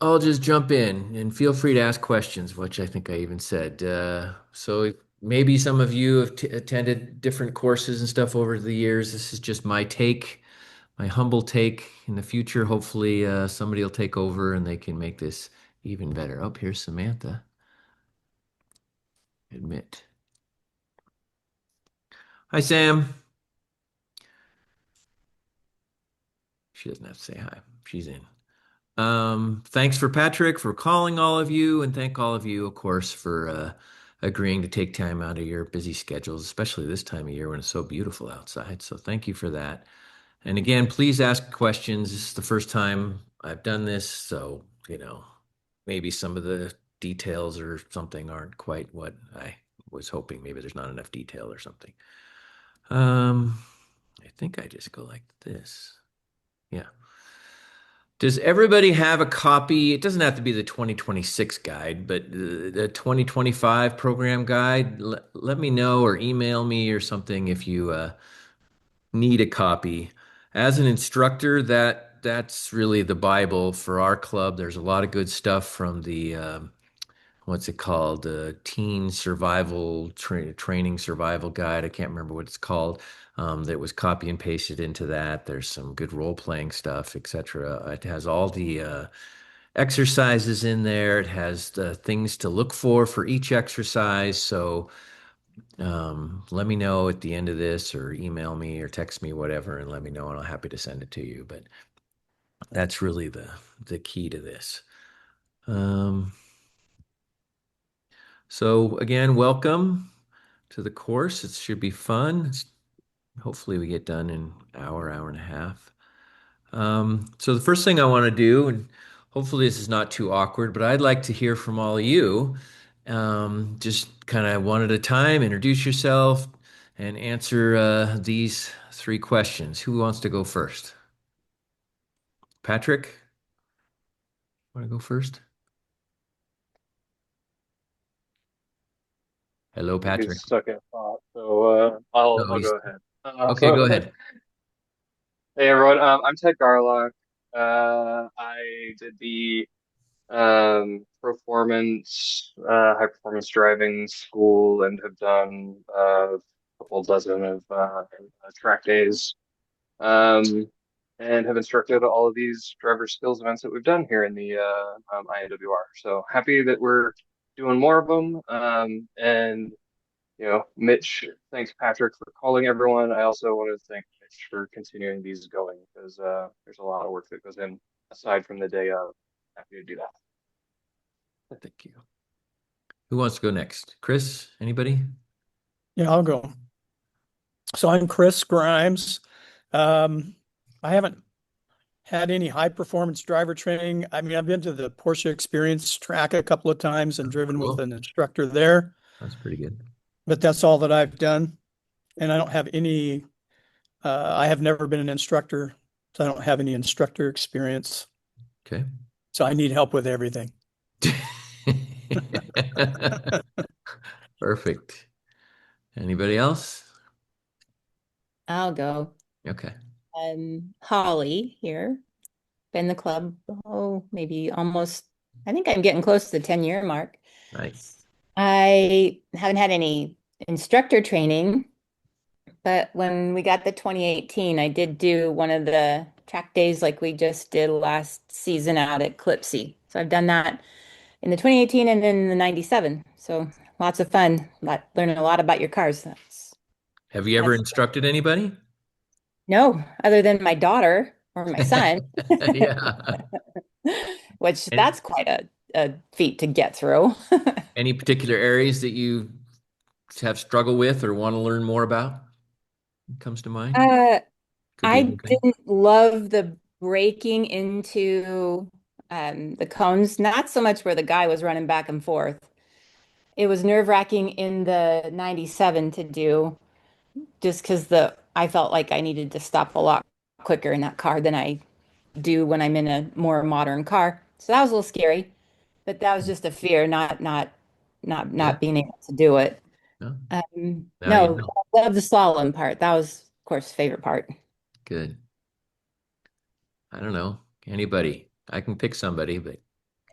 I'll just jump in and feel free to ask questions, which I think I even said. So maybe some of you have t attended different courses and stuff over the years. This is just my take, my humble take. In the future, hopefully, somebody will take over and they can make this even better. Oh, here's Samantha. Admit. Hi, Sam. She doesn't have to say hi. She's in. Thanks for Patrick for calling all of you, and thank all of you, of course, for agreeing to take time out of your busy schedules, especially this time of year when it's so beautiful outside. So thank you for that. And again, please ask questions. This is the first time I've done this, so maybe some of the details or something aren't quite what I was hoping. Maybe there's not enough detail or something. Um, I think I just go like this. Yeah. Does everybody have a copy? It doesn't have to be the 2026 guide, but the 2025 program guide. Let me know or email me or something if you need a copy. As an instructor, that's really the Bible for our club. There's a lot of good stuff from the what's it called? Teen Survival Training Survival Guide. I can't remember what it's called. That was copy and pasted into that. There's some good role playing stuff, etc. It has all the exercises in there. It has the things to look for each exercise. So let me know at the end of this, or email me, or text me, whatever, and let me know, and I'm happy to send it to you. But that's really the key to this. Um, so again, welcome to the course. It should be fun. Hopefully we get done in an hour, hour and a half. So the first thing I want to do, and hopefully this is not too awkward, but I'd like to hear from all of you. Just kind of one at a time, introduce yourself and answer these three questions. Who wants to go first? Patrick, want to go first? Hello, Might be Patrick. stuck in thought, so I'll No, I'll he's go ahead. okay. Go ahead. Hey everyone, I'm Ted Garlock. I did the high performance driving school and have done a couple dozen of track days. Um, and have instructed all of these driver skills events that we've done here in the INWR. So happy that we're doing more of them. And Mitch, thanks Patrick for calling everyone. I also want to thank Mitch for continuing these going because there's a lot of work that goes in aside from the day of. Happy to do that. Thank you. Who wants to go next? Chris? Anybody? Yeah, I'll go. So I'm Chris Grimes. Um, I haven't had any high performance driver training. I mean, I've been to the Porsche Experience track a couple of times and driven with Cool. an instructor there, That's pretty good. but that's all that I've done. And I don't have any, I have never been an instructor, so I don't have any instructor experience. Okay. So I need help with everything. Perfect. Anybody else? I'll go. Okay. I'm Holly here. Been in the club, maybe almost, I think I'm getting close to the 10-year mark. Nice. I haven't had any instructor training, but when we got the 2018, I did do one of the track days like we just did last season out at Qlispe. So I've done that in the 2018 and then the 97. So lots of fun, learning a lot about your cars. Have you ever That's instructed anybody? no, other than my daughter or my son. Yeah. Which Any that's quite a feat to get through. any particular areas that you have struggled with or want to learn more about? Comes to mind? Uh, Could be I anything. didn't love the breaking into the cones, not so much where the guy was running back and forth. It was nerve-wracking in the 97 to do just because the I felt like I needed to stop a lot quicker in that car than I do when I'm in a more modern car. So that was a little scary, but that was just a fear, Yeah. not being able to do it. No. Now you No, know. I love the slalom part. That was, of course, favorite part. Good. I don't know. Anybody. I can pick somebody, but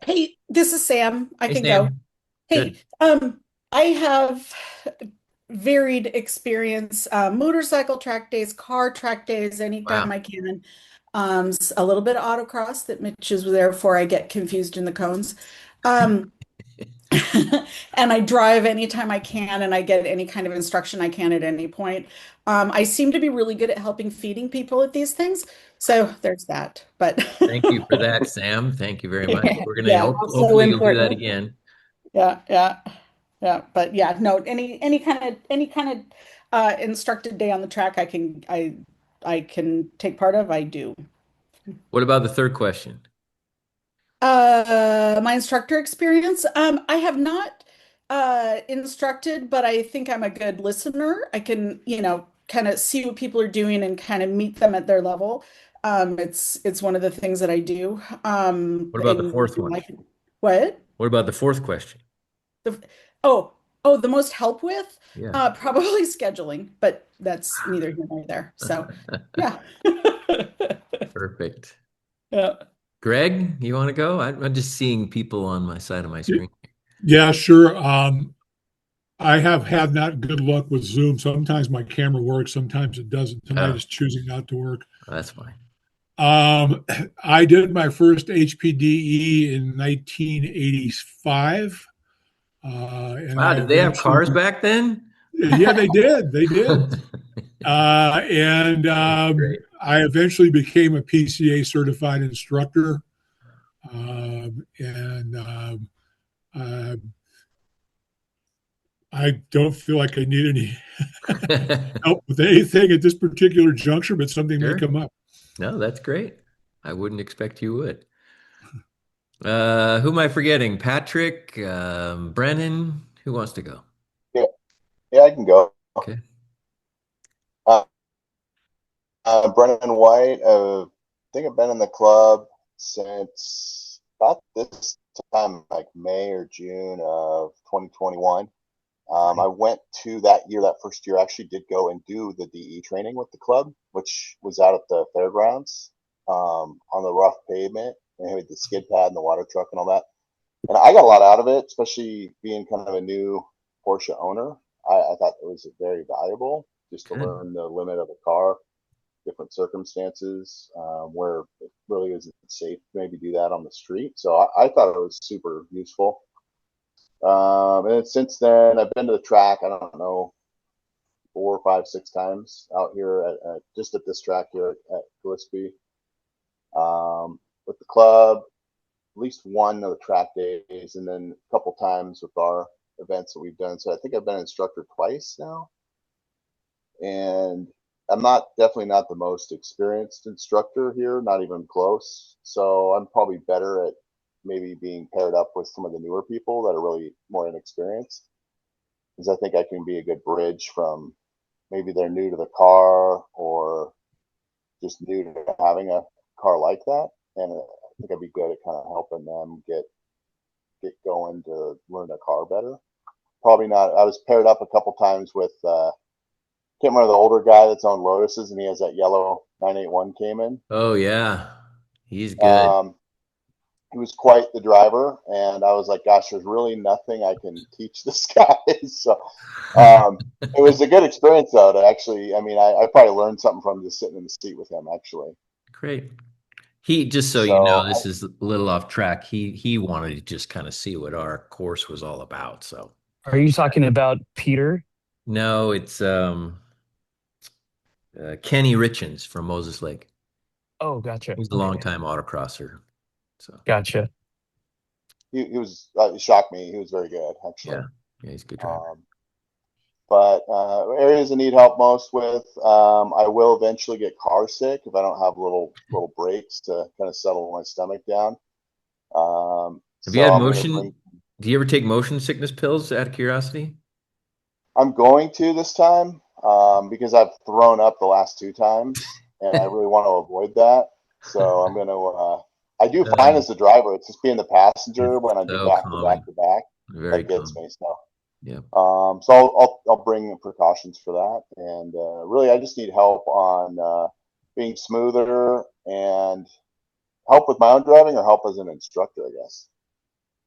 Hey, this is Sam. I Hey, can go. Sam. Hey, Good. I have varied experience, motorcycle track days, car track days, anytime Wow. I can. A little bit of autocross that Mitch is there for. I get confused in the cones. Um, and I drive anytime I can, and I get any kind of instruction I can at any point. I seem to be really good at helping feeding people at these things. So there's that. But Thank you for that, Sam. Thank you very much. Yeah. We're gonna yeah, also hopefully you'll do that important. again. Yeah, yeah, yeah. But yeah, no, any kind of instructed day on the track I can take part of, I do. What about the third question? My instructor experience. I have not instructed, but I think I'm a good listener. I can, kind of see what people are doing and kind of meet them at their level. It's one of the things that I do. What about the In fourth one? like what? What about the fourth question? The, oh, oh, the most help with? Yeah. Probably scheduling, but that's neither here nor there. So, yeah. Perfect. Yeah. Greg, you want to go? I'm just seeing people on my side of my screen. Yeah, sure. I have had not good luck with Zoom. Sometimes my camera works, sometimes it doesn't. Tonight Oh, is choosing not to work. that's fine. Um, I did my first HPDE in 1985, and Wow, I did they have cars eventually, back then? yeah, they did, they did, and Great. I eventually became a PCA certified instructor, and uh, I don't feel like I need any help with anything at this particular juncture, but something may Sure. come up. No, that's great. I wouldn't expect you would. Who am I forgetting? Patrick, Brennan, who wants to go? Yeah, yeah, I can go. Okay. Uh, Brennan White. I think I've been in the club since about this time, like May or June of 2021. I went to that year, that first year, I actually did go and do the DE training with the club, which was out at the fairgrounds on the rough pavement, and with the skid pad and the water truck and all that. And I got a lot out of it, especially being kind of a new Porsche owner. I thought it was very valuable just to Good. learn the limit of a car, different circumstances where it really isn't safe to maybe do that on the street. So I thought it was super useful. And since then, I've been to the track, I don't know, 4, 5, 6 times out here just at this track here at Qlispe with the club, at least one of the track days, and then a couple times with our events that we've done. So I think I've been an instructor twice now, and I'm definitely not the most experienced instructor here, not even close. So I'm probably better at maybe being paired up with some of the newer people that are really more inexperienced, because I think I can be a good bridge from maybe they're new to the car or just new to having a car like that, and I think I'd be good at kind of helping them get going to learn a car better. Probably not. I was paired up a couple times with can't remember the older guy that's on Lotuses, and he has that yellow 981 Cayman. Oh yeah, he's good. Um, he was quite the driver, and I was like, gosh, there's really nothing I can teach this guy. So it was a good experience, though. To actually, I mean, I probably learned something from just sitting in the seat with him, actually. Great. He just so you know, So this is a little off track. He wanted to just kind of see what our course was all about. So Are you talking about Peter? no, it's Kenny Richens from Moses Lake. Oh, gotcha. He's a Okay, longtime autocrosser. So gotcha. he was he shocked me. He was very good, yeah, actually. yeah, he's a good driver. Um, but areas I need help most with, I will eventually get car sick if I don't have little breaks to kind of settle my stomach down. Have you So had I'm going to bring. motion? Do you ever take motion sickness pills out of curiosity? I'm going to this time because I've thrown up the last 2 times, and I really want to avoid that. So I'm going to. I do fine Uh, as the driver. It's just being the passenger it's when I do so back to back common. to back Very that gets common. me. So. Yeah. So I'll bring precautions for that, and really I just need help on being smoother and help with my own driving or help as an instructor, I guess.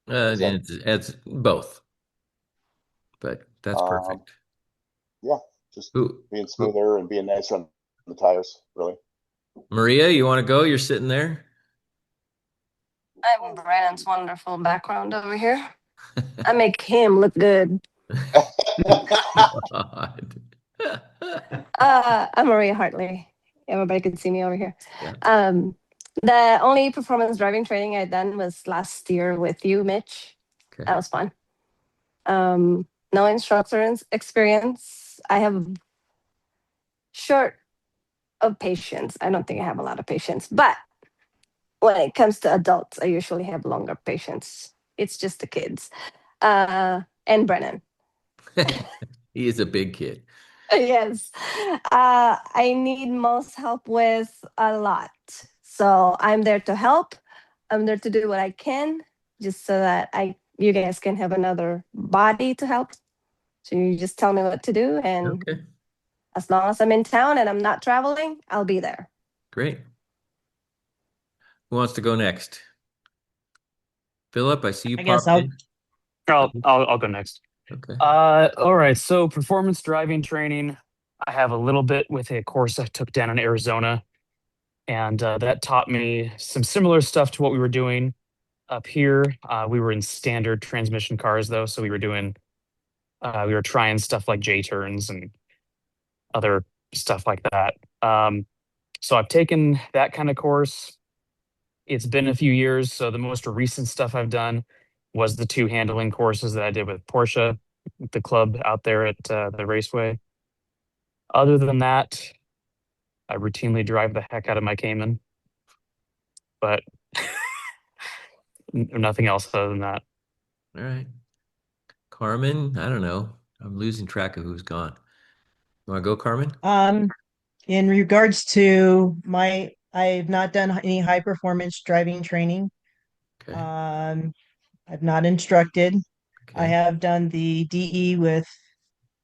Is that, it's both, but that's um, perfect. yeah, just Who, being who, smoother and being nicer on the tires, really. Maria, you want to go? You're sitting there. I'm Brandon's wonderful background over here. I make him look good. God. I'm Maria Hartley. Everybody can see me over here. Yeah. Um, the only performance driving training I done was last year with you, Mitch. Okay. That was fun. No instructor experience. I have short of patience. I don't think I have a lot of patience, but when it comes to adults, I usually have longer patience. It's just the kids. And Brennan. He is a big kid. Yes. I need most help with a lot. So I'm there to help. I'm there to do what I can just so that you guys can have another body to help. So you just tell me what to do, and Okay, as long as I'm in town and I'm not traveling, I'll be there. great. Who wants to go next? Philip, I see you I guess popped I'll in. I'll go next. Okay. All right. So performance driving training, I have a little bit with a course I took down in Arizona, and that taught me some similar stuff to what we were doing up here. We were in standard transmission cars though, so we were trying stuff like J turns and other stuff like that. So I've taken that kind of course. It's been a few years, so the most recent stuff I've done was the two handling courses that I did with Porsche, the club out there at the raceway. Other than that, I routinely drive the heck out of my Cayman, but nothing else other than that. All right. Carmen, I don't know. I'm losing track of who's gone. You want to go, Carmen? um in regards to I've not done any high performance driving training. Okay. I've not instructed. I Okay. have done the DE with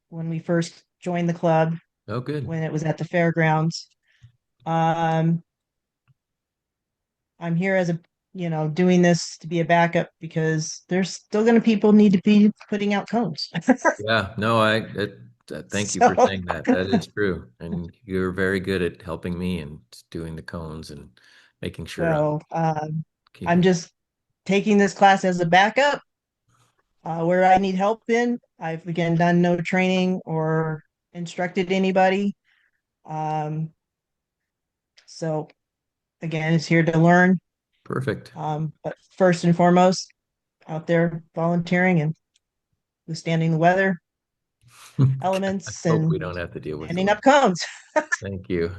when we first joined the club Oh, good. when it was at the fairgrounds. Um, I'm here as a doing this to be a backup because there's still going to people need to be putting out cones. Yeah. No, thank you for So, saying that. That is true. And you're very good at helping me and doing the cones and making sure I'm so I'm keeping. just taking this class as a backup. Where I need help in, I've again done no training or instructed anybody. Um, so again, it's here to learn. Perfect. But first and foremost, out there volunteering and withstanding the weather I elements hope and we don't have to deal with handing those. up cones. Thank you.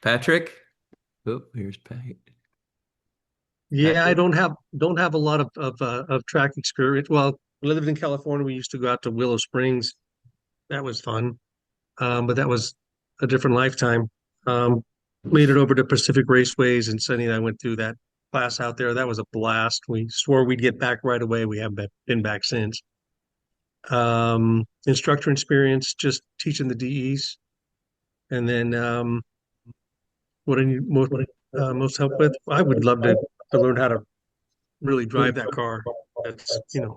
Patrick? Oh, here's Pat. Yeah, I Patrick? don't have a lot of track experience. Well, when I lived in California, we used to go out to Willow Springs. That was fun, but that was a different lifetime. Um, Made it over to Pacific Raceways, and Sunny and I went through that class out there. That was a blast. We swore we'd get back right away. We haven't been back since. Instructor experience, just teaching the DEs, and then what I need most help with. I would love to learn how to really drive that car. That's. Uh-oh.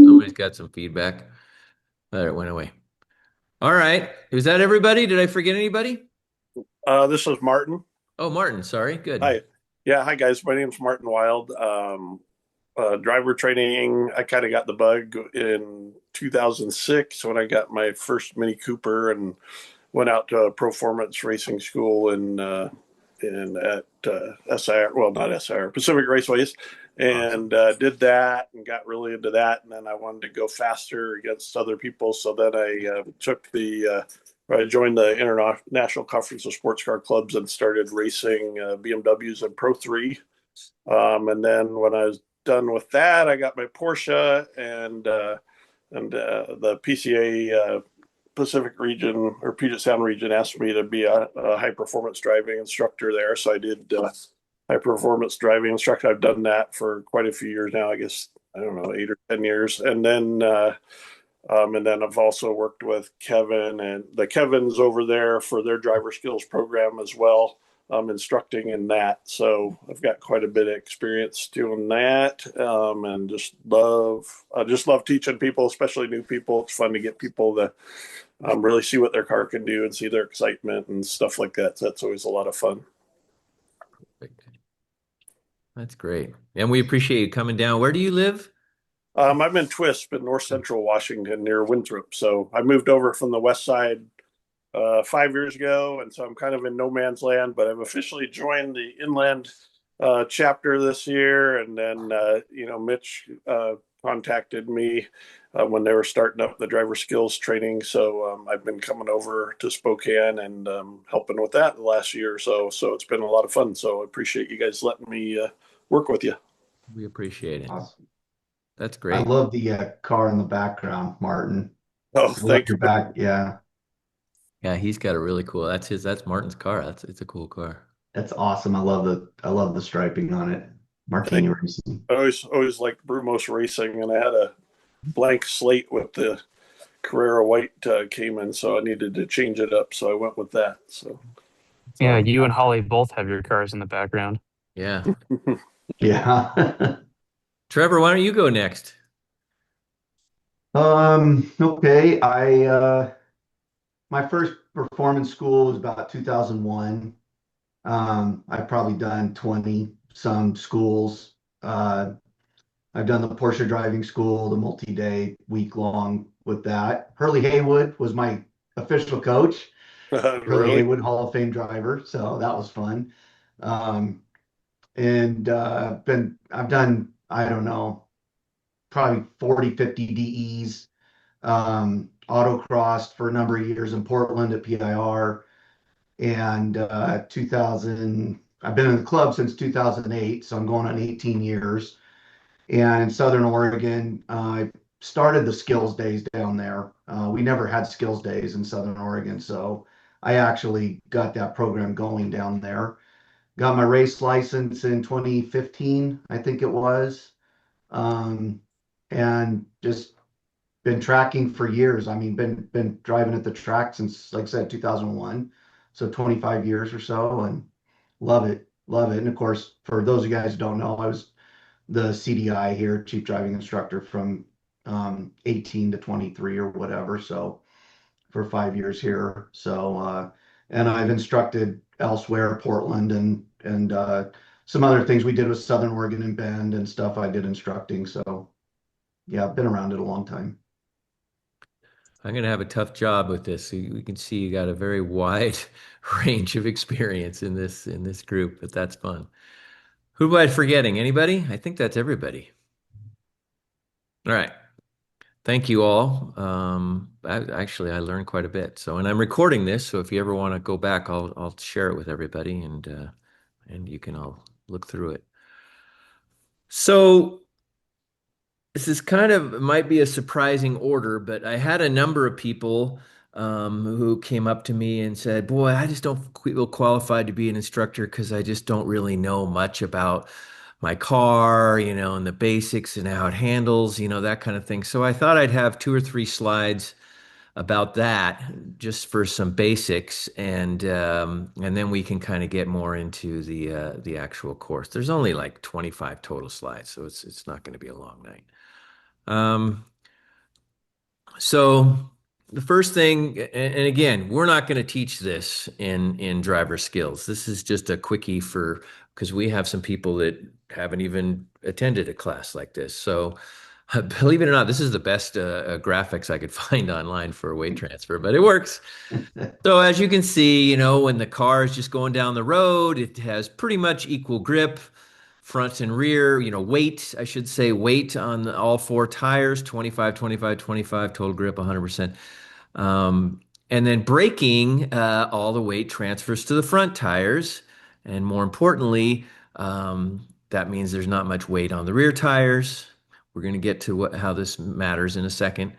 Somebody's got some feedback. There, it went away. All right. Is that everybody? Did I forget anybody? This is Martin. Oh, Martin. Sorry. Good. Hi. Yeah, hi guys. My name's Martin Wild. Driver training, I kind of got the bug in 2006 when I got my first Mini Cooper and went out to performance racing school at SIR, well, not SIR, Pacific Raceways, Awesome. and did that and got really into that. And then I wanted to go faster against other people. So then I joined the International Conference of Sports Car Clubs and started racing BMWs and Pro 3. And then when I was done with that, I got my Porsche and the PCA Pacific region or Puget Sound region asked me to be a high performance driving instructor there. So I did high performance driving instructor. I've done that for quite a few years now. I guess I don't know, 8 or 10 years, and then I've also worked with Kevin and the Kevins over there for their driver skills program as well. instructing in that. So I've got quite a bit of experience doing that, and just love teaching people, especially new people. It's fun to get people to really see what their car can do and see their excitement and stuff like that. So that's always a lot of fun. That's great. And we appreciate you coming down. Where do you live? I'm in Qlispe in north central Washington near Winthrop. So I moved over from the west side 5 years ago, and so I'm kind of in no man's land. But I've officially joined the inland chapter this year, and then Mitch contacted me when they were starting up the driver skills training. So I've been coming over to Spokane and helping with that the last year or so. So it's been a lot of fun. So I appreciate you guys letting me work with you. We appreciate it. Awesome. That's I great. love the car in the background, Martin. Oh, I love thank your you. back. Yeah, Yeah, he's got a really cool. That's Martin's car. It's a cool car. that's awesome. I love the striping on it. Thank Martini you. Racing. I always liked Brumos Racing, and I had a blank slate with the Carrera White came in, so I needed to change it up. So I went with that. So Yeah, you and Holly both have your cars in the background. Yeah. Yeah. Trevor, why don't you go next? Okay. My first performance school was about 2001. I've probably done 20 some schools. I've done the Porsche driving school, the multi-day week long with that. Hurley Haywood was my official coach. Hurley really, Haywood, Hall of Fame driver. So that was fun. Um, and I've done, I don't know, probably 40, 50 DEs, autocrossed for a number of years in Portland at PIR. And 2000, I've been in the club since 2008, so I'm going on 18 years. And in Southern Oregon, I started the skills days down there. We never had skills days in Southern Oregon, so I actually got that program going down there. Got my race license in 2015, I think it was, um, and just been tracking for years. I mean, been driving at the track since, like I said, 2001, so 25 years or so, and love it, love it. And of course, for those of you guys who don't know, I was the CDI here, chief driving instructor from 18 to 23 or whatever. So for 5 years here. So and I've instructed elsewhere, Portland and some other things we did with Southern Oregon and Bend and stuff I did instructing. So yeah, I've been around it a long time. I'm going to have a tough job with this. So we can see you got a very wide range of experience in this group, but that's fun. Who am I forgetting? Anybody? I think that's everybody. All right. Thank you all. I learned quite a bit. So, and I'm recording this, so if you ever want to go back, I'll share it with everybody, and you can all look through it. So this is kind of might be a surprising order, but I had a number of people who came up to me and said, "Boy, I just don't feel qualified to be an instructor because I just don't really know much about my car, and the basics and how it handles, that kind of thing." So I thought I'd have 2 or 3 slides about that, just for some basics, and then we can kind of get more into the actual course. There's only like 25 total slides, so it's not going to be a long night. So the first thing, and again, we're not going to teach this in driver skills. This is just a quickie because we have some people that haven't even attended a class like this. So believe it or not, this is the best graphics I could find online for weight transfer, but it works. So as you can see, when the car is just going down the road, it has pretty much equal grip, front and rear, weight, I should say, weight on all 4 tires, 25, 25, 25, total grip, 100%. And then braking, all the weight transfers to the front tires. And more importantly, that means there's not much weight on the rear tires. We're going to get to how this matters in a second.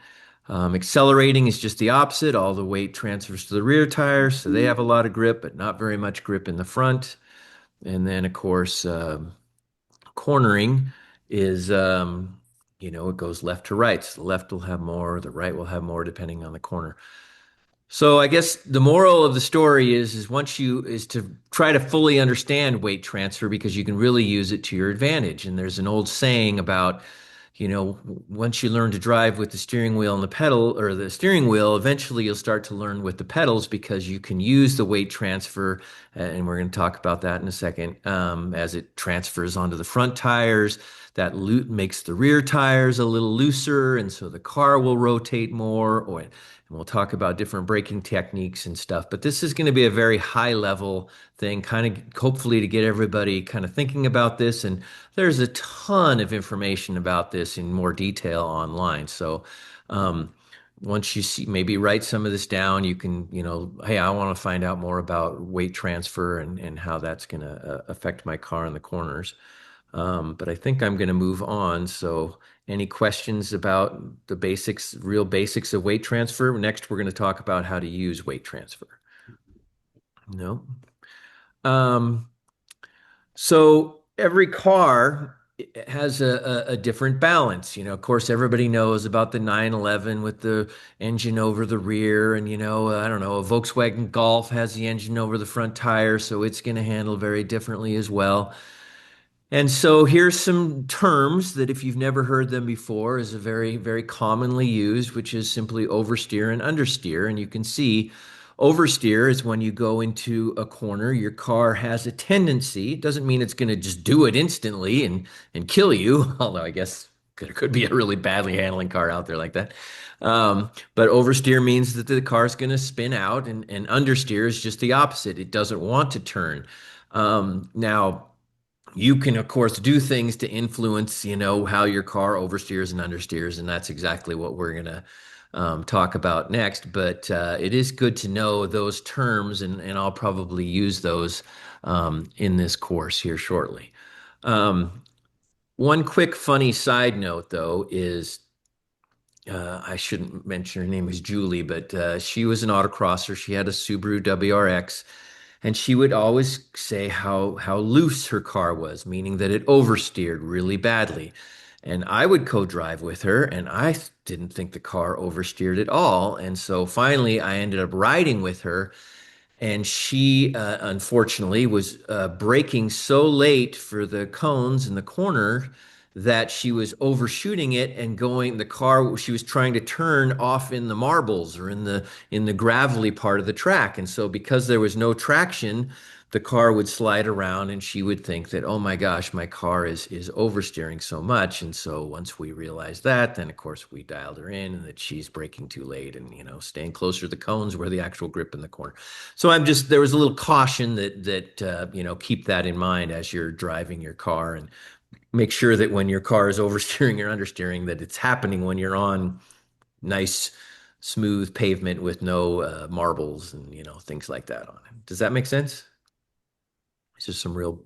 Accelerating is just the opposite. All the weight transfers to the rear tires, so they have a lot of grip, but not very much grip in the front. And then, of course, cornering is, it goes left to right. So the left will have more, the right will have more, depending on the corner. So I guess the moral of the story is is to try to fully understand weight transfer because you can really use it to your advantage. And there's an old saying about, once you learn to drive with the steering wheel and the pedal or the steering wheel, eventually you'll start to learn with the pedals because you can use the weight transfer. And we're going to talk about that in a second, as it transfers onto the front tires. That makes the rear tires a little looser, and so the car will rotate more. And we'll talk about different braking techniques and stuff. But this is going to be a very high level thing, kind of hopefully to get everybody kind of thinking about this. And there's a ton of information about this in more detail online. So once you see, maybe write some of this down, you can, hey, I want to find out more about weight transfer and how that's going to affect my car in the corners. But I think I'm going to move on. So any questions about the basics, real basics of weight transfer? Next, we're going to talk about how to use weight transfer. No. So every car has a different balance. Of course, everybody knows about the 911 with the engine over the rear. And, I don't know, a Volkswagen Golf has the engine over the front tire, so it's going to handle very differently as well. And so here's some terms that if you've never heard them before is a very, very commonly used, which is simply oversteer and understeer. And you can see oversteer is when you go into a corner, your car has a tendency. It doesn't mean it's going to just do it instantly and kill you, although I guess there could be a really badly handling car out there like that. But oversteer means that the car is going to spin out, and understeer is just the opposite. It doesn't want to turn. Now, you can, of course, do things to influence, how your car oversteers and understeers, and that's exactly what we're going to talk about next. But it is good to know those terms, and I'll probably use those in this course here shortly. One quick funny side note, though, is I shouldn't mention her name is Julie, but she was an autocrosser. She had a Subaru WRX. And she would always say how loose her car was, meaning that it oversteered really badly. And I would co-drive with her, and I didn't think the car oversteered at all. And so finally, I ended up riding with her, and she unfortunately was braking so late for the cones in the corner that she was overshooting it and going the car she was trying to turn off in the marbles or in the gravelly part of the track. And so because there was no traction, the car would slide around, and she would think that, oh my gosh, my car is oversteering so much. And so once we realized that, then of course we dialed her in, and that she's braking too late and staying closer to the cones where the actual grip in the corner. So there was a little caution that keep that in mind as you're driving your car, and make sure that when your car is oversteering or understeering, that it's happening when you're on nice, smooth pavement with no marbles and things like that on it. Does that make sense? It's just some real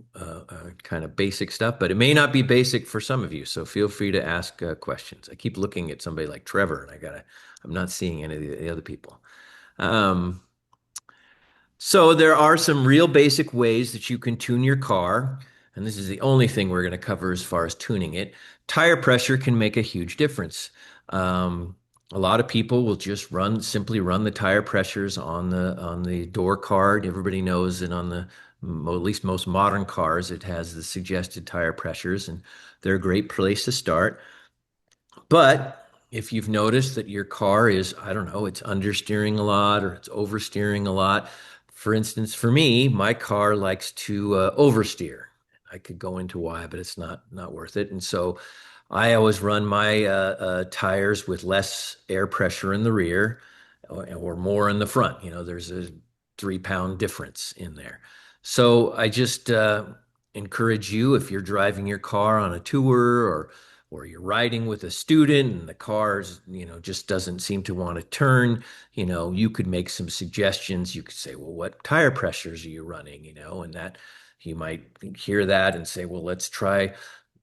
kind of basic stuff, but it may not be basic for some of you. So feel free to ask questions. I keep looking at somebody like Trevor, and I'm not seeing any of the other people. So there are some real basic ways that you can tune your car, and this is the only thing we're going to cover as far as tuning it. Tire pressure can make a huge difference. A lot of people will just simply run the tire pressures on the door card. Everybody knows that on at least most modern cars, it has the suggested tire pressures, and they're a great place to start. But if you've noticed that your car is, I don't know, it's understeering a lot or it's oversteering a lot. For instance, for me, my car likes to oversteer. I could go into why, but it's not worth it. And so I always run my tires with less air pressure in the rear or more in the front. There's a 3-pound difference in there. So I just encourage you, if you're driving your car on a tour or you're riding with a student and the car's, just doesn't seem to want to turn, you could make some suggestions. You could say, well, what tire pressures are you running? And that you might hear that and say, well, let's try,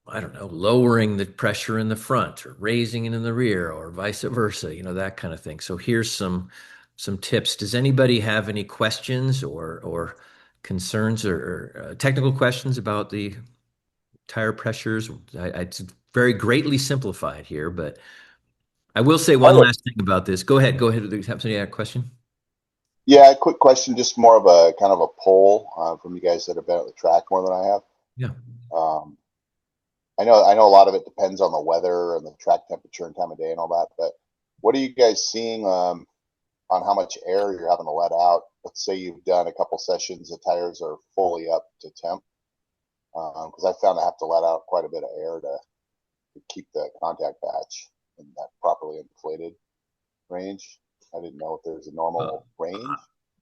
I don't know, lowering the pressure in the front or raising it in the rear or vice versa, that kind of thing. So here's some tips. Does anybody have any questions or concerns or technical questions about the tire pressures? It's very greatly simplified here, but I will say one last thing about this. Go ahead. Have somebody have a question? Yeah, quick question, just more of a kind of a poll from you guys that have been at the track more than I have. Yeah. Um, I know a lot of it depends on the weather and the track temperature and time of day and all that, but what are you guys seeing on how much air you're having to let out? Let's say you've done a couple sessions, the tires are fully up to temp, because I found I have to let out quite a bit of air to keep the contact patch in that properly inflated range. I didn't know if there's a Uh, normal range.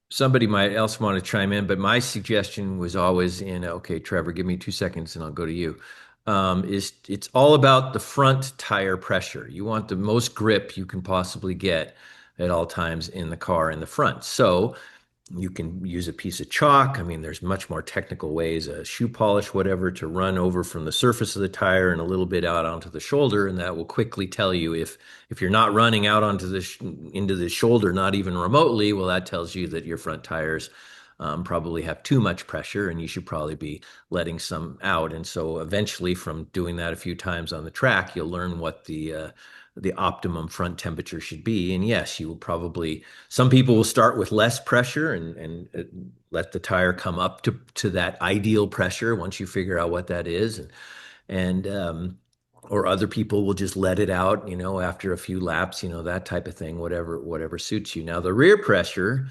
Somebody might else want to chime in, but my suggestion was always okay, Trevor, give me 2 seconds and I'll go to you. Is it's all about the front tire pressure. You want the most grip you can possibly get at all times in the car in the front. So you can use a piece of chalk. I mean, there's much more technical ways, a shoe polish, whatever, to run over from the surface of the tire and a little bit out onto the shoulder, and that will quickly tell you if you're not running out onto into the shoulder, not even remotely. Well, that tells you that your front tires probably have too much pressure, and you should probably be letting some out. And so, eventually, from doing that a few times on the track, you'll learn what the optimum front temperature should be. And yes, you will probably, some people will start with less pressure and let the tire come up to that ideal pressure once you figure out what that is. And or other people will just let it out, after a few laps, that type of thing, whatever suits you. Now, the rear pressure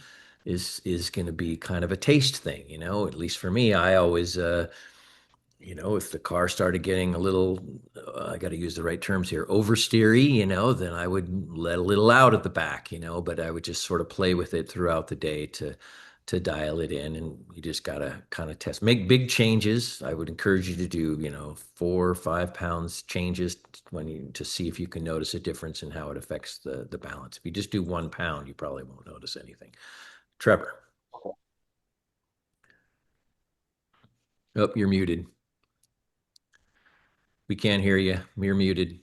is going to be kind of a taste thing, at least for me. I always, if the car started getting a little, I got to use the right terms here, oversteery, then I would let a little out at the back, but I would just sort of play with it throughout the day to dial it in. And you just got to kind of test, make big changes. I would encourage you to do, 4 or 5 pounds changes to see if you can notice a difference in how it affects the balance. If you just do 1 pound, you probably won't notice anything. Trevor. Oh, you're muted. We can't hear you. You're muted.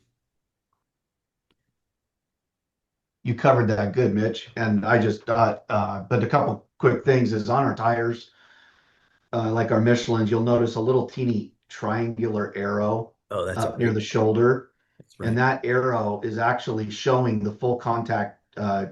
You covered that good, Mitch. And I just thought, but a couple quick things is on our tires, like our Michelin's, you'll notice a little teeny triangular arrow Oh, that's a up near great. the shoulder. That's right. And that arrow is actually showing the full contact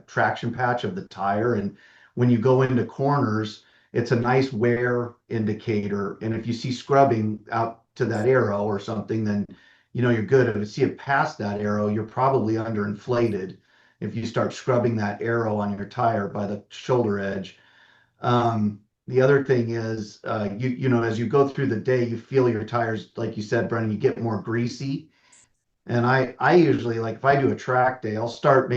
traction patch of the tire. And when you go into corners, it's a nice wear indicator. And if you see scrubbing out to that arrow or something, then you're good. If you see it past that arrow, you're probably underinflated. If you start scrubbing that arrow on your tire by the shoulder edge. The other thing is, as you go through the day, you feel your tires, like you said, Brennan, you get more greasy. And I usually, like, if I do a track day, I'll start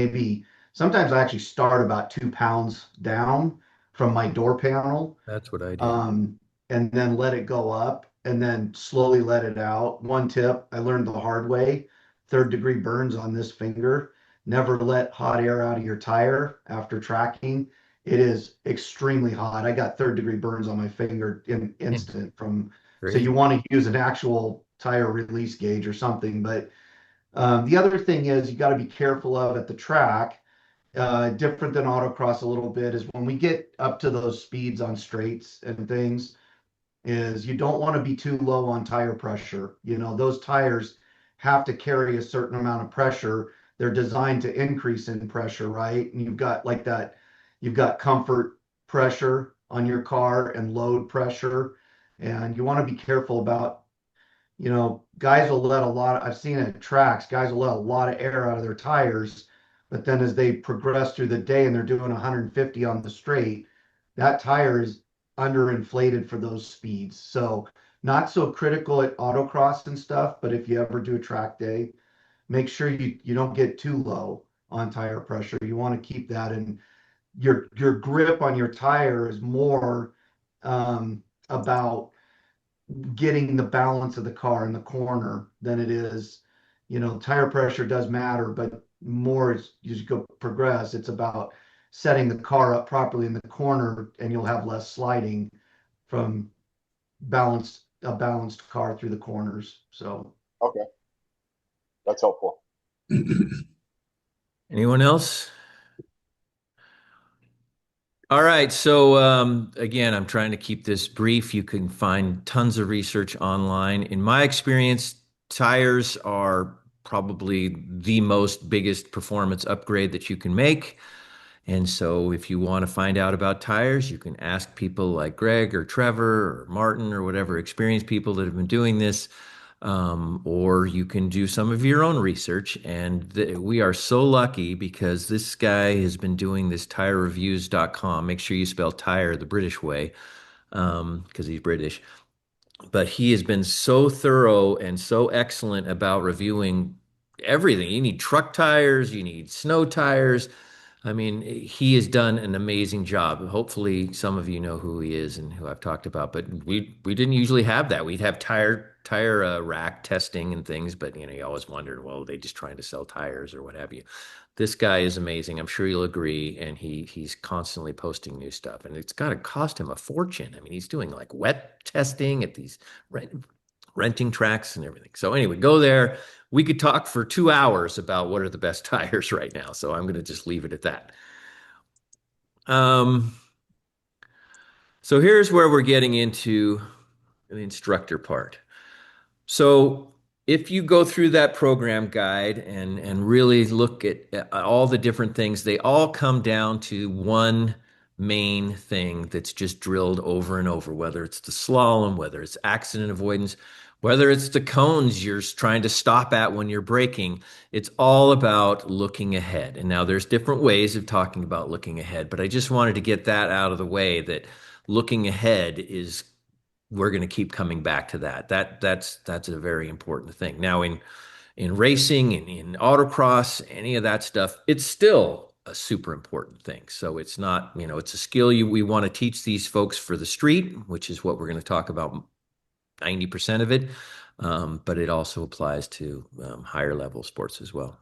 sometimes I actually start about 2 pounds down from my door panel, That's what I do. and then let it go up and then slowly let it out. One tip I learned the hard way, third degree burns on this finger. Never let hot air out of your tire after tracking. It is extremely hot. I got third degree burns on my finger in instant so Great. you want to use an actual tire release gauge or something. But the other thing is you got to be careful of at the track, different than autocross a little bit, is when we get up to those speeds on straights and things, is you don't want to be too low on tire pressure. Those tires have to carry a certain amount of pressure. They're designed to increase in pressure, right? And you've got like that, you've got comfort pressure on your car and load pressure. And you want to be careful about, guys will let a lot, I've seen it at tracks, guys will let a lot of air out of their tires, but then as they progress through the day and they're doing 150 on the straight, that tire is underinflated for those speeds. So not so critical at autocross and stuff, but if you ever do a track day, make sure you don't get too low on tire pressure. You want to keep that, and your grip on your tire is more about getting the balance of the car in the corner than it is, tire pressure does matter, but more as you go progress, it's about setting the car up properly in the corner, and you'll have less sliding from a balanced car through the corners. So Okay, that's helpful. Anyone else? All right. So again, I'm trying to keep this brief. You can find tons of research online. In my experience, tires are probably the most biggest performance upgrade that you can make. And so if you want to find out about tires, you can ask people like Greg or Trevor or Martin or whatever experienced people that have been doing this. Or you can do some of your own research. And we are so lucky because this guy has been doing this tirereviews.com. Make sure you spell tire the British way, because he's British. But he has been so thorough and so excellent about reviewing everything. You need truck tires, you need snow tires. I mean, he has done an amazing job. Hopefully, some of you know who he is and who I've talked about. But we didn't usually have that. We'd have tire rack testing and things, but you always wondered, well, are they just trying to sell tires or what have you? This guy is amazing. I'm sure you'll agree, and he's constantly posting new stuff, and it's got to cost him a fortune. I mean, he's doing like wet testing at these renting tracks and everything. So anyway, go there. We could talk for 2 hours about what are the best tires right now. So I'm going to just leave it at that. So here's where we're getting into the instructor part. So if you go through that program guide and really look at all the different things, they all come down to one main thing that's just drilled over and over, whether it's the slalom, whether it's accident avoidance, whether it's the cones you're trying to stop at when you're braking. It's all about looking ahead. And now there's different ways of talking about looking ahead, but I just wanted to get that out of the way, that looking ahead is, we're going to keep coming back to that. That's a very important thing. Now in racing and in autocross, any of that stuff, it's still a super important thing. So it's not, it's a skill we want to teach these folks for the street, which is what we're going to talk about 90% of it. But it also applies to higher level sports as well.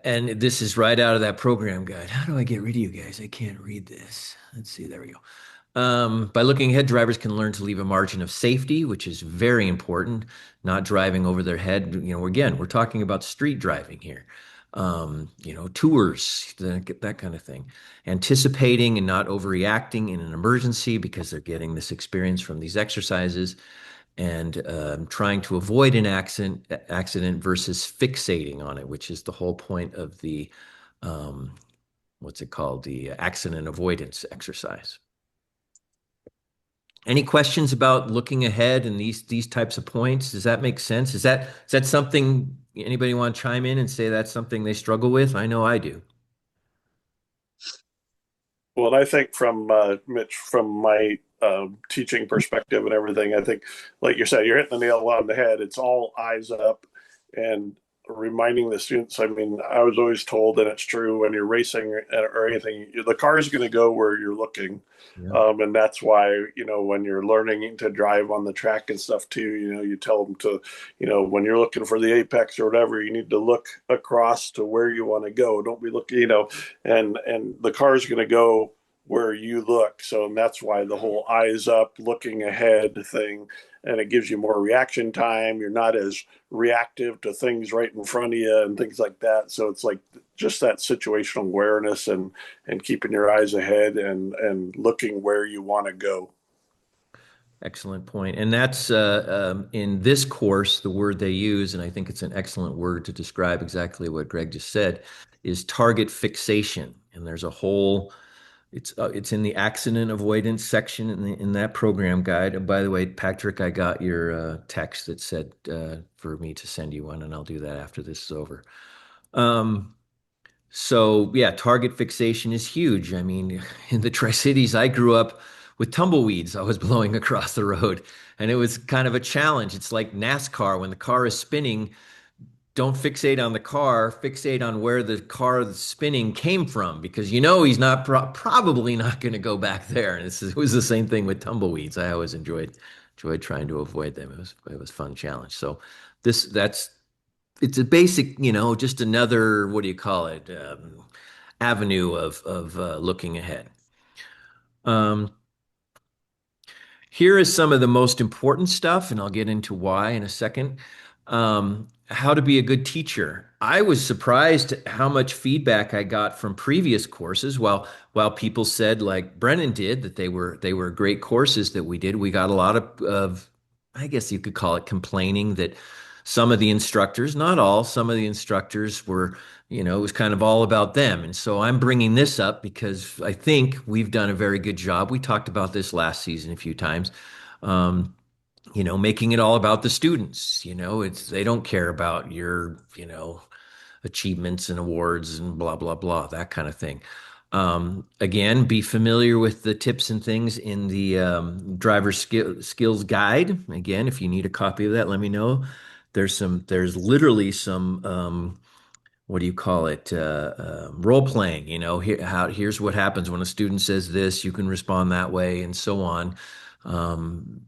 And this is right out of that program guide. How do I get rid of you guys? I can't read this. Let's see. There we go. By looking ahead, drivers can learn to leave a margin of safety, which is very important, not driving over their head. Again, we're talking about street driving here. Tours, that kind of thing. Anticipating and not overreacting in an emergency because they're getting this experience from these exercises, and trying to avoid an accident versus fixating on it, which is the whole point of the, what's it called? The accident avoidance exercise. Any questions about looking ahead and these types of points? Does that make sense? Is that something anybody want to chime in and say that's something they struggle with? I know I do. Well, I think from Mitch, from my teaching perspective and everything, I think, like you said, you're hitting the nail on the head. It's all eyes up and reminding the students. I mean, I was always told, and it's true, when you're racing or anything, the car is going to go where you're looking. Yeah. And that's why, when you're learning to drive on the track and stuff too, you tell them to, when you're looking for the apex or whatever, you need to look across to where you want to go. Don't be looking, and the car is going to go where you look. So, and that's why the whole eyes up, looking ahead thing, and it gives you more reaction time. You're not as reactive to things right in front of you and things like that. So it's like just that situational awareness and keeping your eyes ahead and looking where you want to go. Excellent point. And that's in this course, the word they use, and I think it's an excellent word to describe exactly what Greg just said, is target fixation. And there's a whole, it's in the accident avoidance section in that program guide. And by the way, Patrick, I got your text that said for me to send you one, and I'll do that after this is over. So yeah, target fixation is huge. I mean, in the Tri-Cities, I grew up with tumbleweeds I was blowing across the road, and it was kind of a challenge. It's like NASCAR. When the car is spinning, don't fixate on the car, fixate on where the car that's spinning came from, because he's not probably not going to go back there. And it was the same thing with tumbleweeds. I always enjoyed trying to avoid them. It was a fun challenge. So it's a basic, just another, what do you call it, avenue of looking ahead. Here is some of the most important stuff, and I'll get into why in a second. How to be a good teacher. I was surprised at how much feedback I got from previous courses. While people said, like Brennan did, that they were great courses that we did, we got a lot of I guess you could call it complaining that some of the instructors, not all, some of the instructors were, it was kind of all about them. And so I'm bringing this up because I think we've done a very good job. We talked about this last season a few times. Um, making it all about the students. They don't care about your, achievements and awards and blah, blah, blah, that kind of thing. Again, be familiar with the tips and things in the skills guide. Again, if you need a copy of that, let me know. There's literally some, what do you call it? Role playing, here's what happens when a student says this, you can respond that way and so on.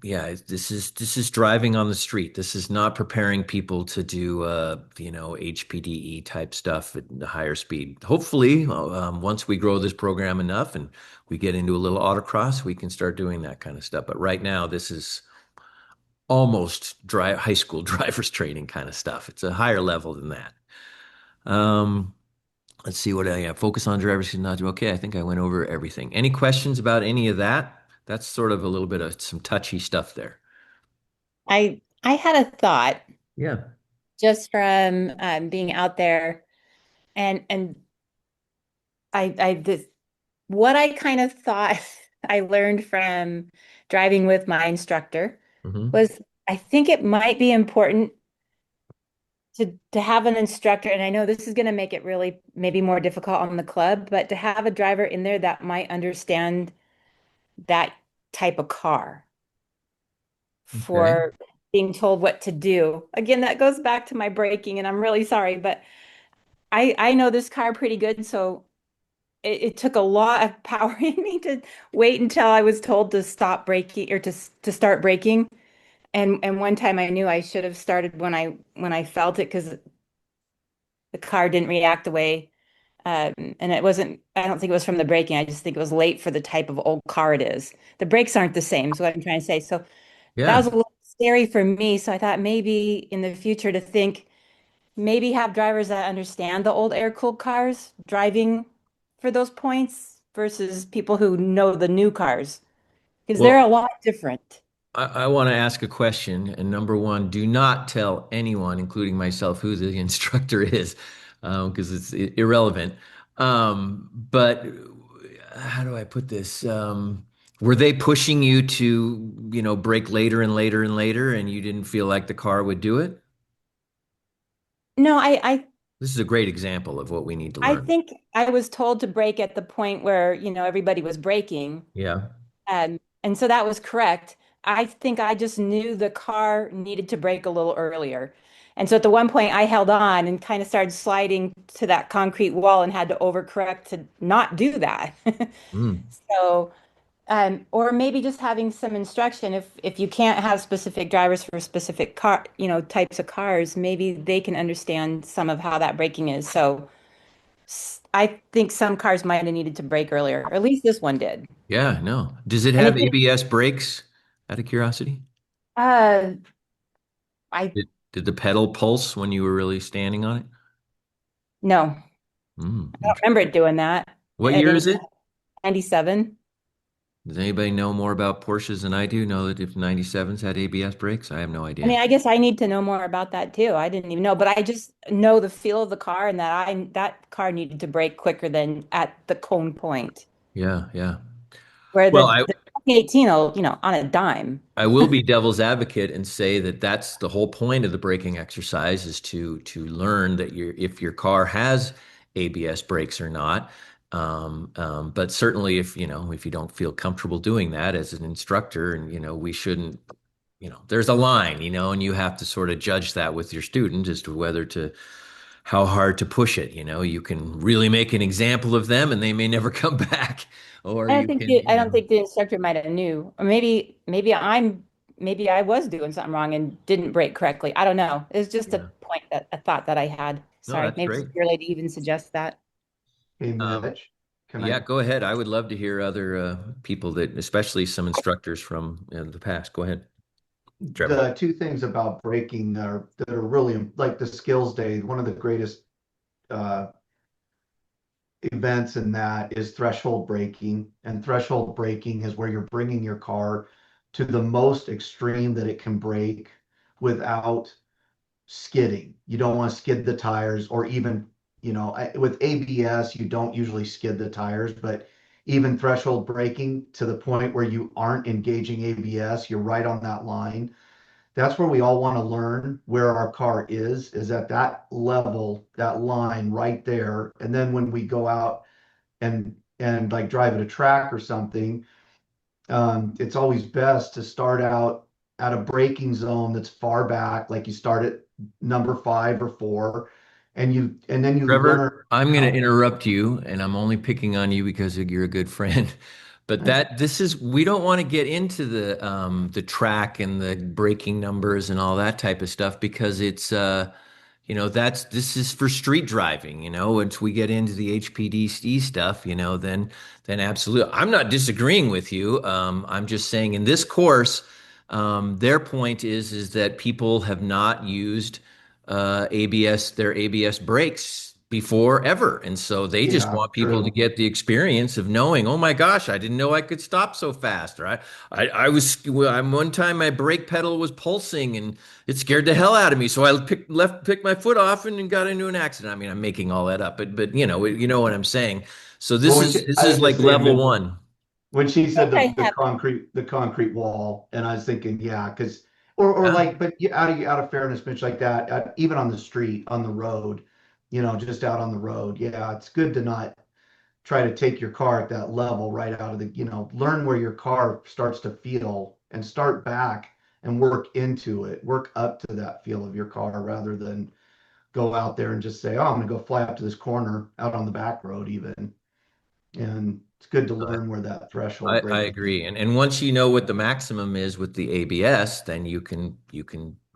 Yeah, this is driving on the street. This is not preparing people to do HPDE type stuff at the higher speed. Hopefully, once we grow this program enough and we get into a little autocross, we can start doing that kind of stuff. But right now, this is almost high school driver's training kind of stuff. It's a higher level than that. Um, let's see what I have. Focus on drivers who not do. Okay, I think I went over everything. Any questions about any of that? That's sort of a little bit of some touchy stuff there. I had a thought Yeah. just from being out there, and I this what I kind of thought I learned from driving with my instructor Hmm. was I think it might be important to have an instructor, and I know this is going to make it really maybe more difficult on the club, but to have a driver in there that might understand that type of car Okay. for being told what to do. Again, that goes back to my braking, and I'm really sorry, but I know this car pretty good, so it took a lot of power in me to wait until I was told to stop braking or to start braking. And one time I knew I should have started when I felt it because the car didn't react the way. And it wasn't, I don't think it was from the braking. I just think it was late for the type of old car it is. The brakes aren't the same, is what I'm trying to say. So that Yeah. was a little scary for me. So I thought maybe in the future to think, maybe have drivers that understand the old air-cooled cars driving for those points versus people who know the new cars, because they're a Well, lot different. I want to ask a question. And number one, do not tell anyone, including myself, who the instructor is, because it's irrelevant. But how do I put this? Were they pushing you to, brake later and later and later, and you didn't feel like the car would do it? No, I This is a great example of what we need to I learn. think I was told to brake at the point where, everybody was braking. Yeah. And so that was correct. I think I just knew the car needed to brake a little earlier. And so at the one point I held on and kind of started sliding to that concrete wall and had to overcorrect to not do that. Mm. So, or maybe just having some instruction if you can't have specific drivers for specific car, types of cars, maybe they can understand some of how that braking is. So I think some cars might have needed to brake earlier, or at least this one did. Yeah, no. Does it And have it ABS brakes? Out of curiosity? uh I Did the pedal pulse when you were really standing on it? no, Mm, I don't remember it doing that what year in is it? 97. Does anybody know more about Porsches than I do? Know that if 97s had ABS brakes? I have no I mean, idea. I guess I need to know more about that too. I didn't even know, but I just know the feel of the car and that car needed to brake quicker than at the cone point, Yeah, yeah. where Well, the 2018 will, on a dime. I will be devil's advocate and say that that's the whole point of the braking exercise is to learn that if your car has ABS brakes or not. But certainly if you don't feel comfortable doing that as an instructor, and we shouldn't, there's a line, and you have to sort of judge that with your student as to how hard to push it. You can really make an example of them and they may never come back, or you can, I don't think the instructor might have knew, or maybe I was doing something wrong and didn't brake correctly. I don't know. It's just yeah. a thought that I had. No, Sorry, that's maybe it's great. too early to even suggest that. Hey, Um, Mitch, can Yeah, I? go ahead. I would love to hear other people that, especially some instructors from the past. Go ahead, Trevor. The two things about braking that are really like the skills day. One of the greatest uh, events in that is threshold braking, and threshold braking is where you're bringing your car to the most extreme that it can brake without skidding. You don't want to skid the tires, or even, with ABS, you don't usually skid the tires, but even threshold braking to the point where you aren't engaging ABS, you're right on that line. That's where we all want to learn where our car is at that level, that line right there. And then when we go out and like drive at a track or something, it's always best to start out at a braking zone that's far back, like you start at number 5 or 4, and then you learn Trevor, I'm going to how. interrupt you, and I'm only picking on you because you're a good friend. But That's we don't want to get into the track and the braking numbers and all that type of stuff because it's this is for street driving. Once we get into the HPDC stuff, then absolutely. I'm not disagreeing with you. I'm just saying in this course, their point is that people have not used their ABS brakes before ever. And so they just Yeah, want people to true. get the experience of knowing, oh my gosh, I didn't know I could stop so fast. Right. One time my brake pedal was pulsing and it scared the hell out of me. So I picked my foot off and got into an accident. I mean, I'm making all that up, but you know what I'm saying. So Well, this I is was like just saying level one. when she said I the have. concrete wall, and I was thinking, yeah, because or Yeah. like, but out of fairness, Mitch, like that, even on the street, on the road, just out on the road, yeah, it's good to not try to take your car at that level right out of the, learn where your car starts to feel and start back and work into it, work up to that feel of your car rather than go out there and just say, oh, I'm going to go fly up to this corner out on the back road even. And it's good to learn where that threshold I breaking is. agree. And once you know what the maximum is with the ABS, then you can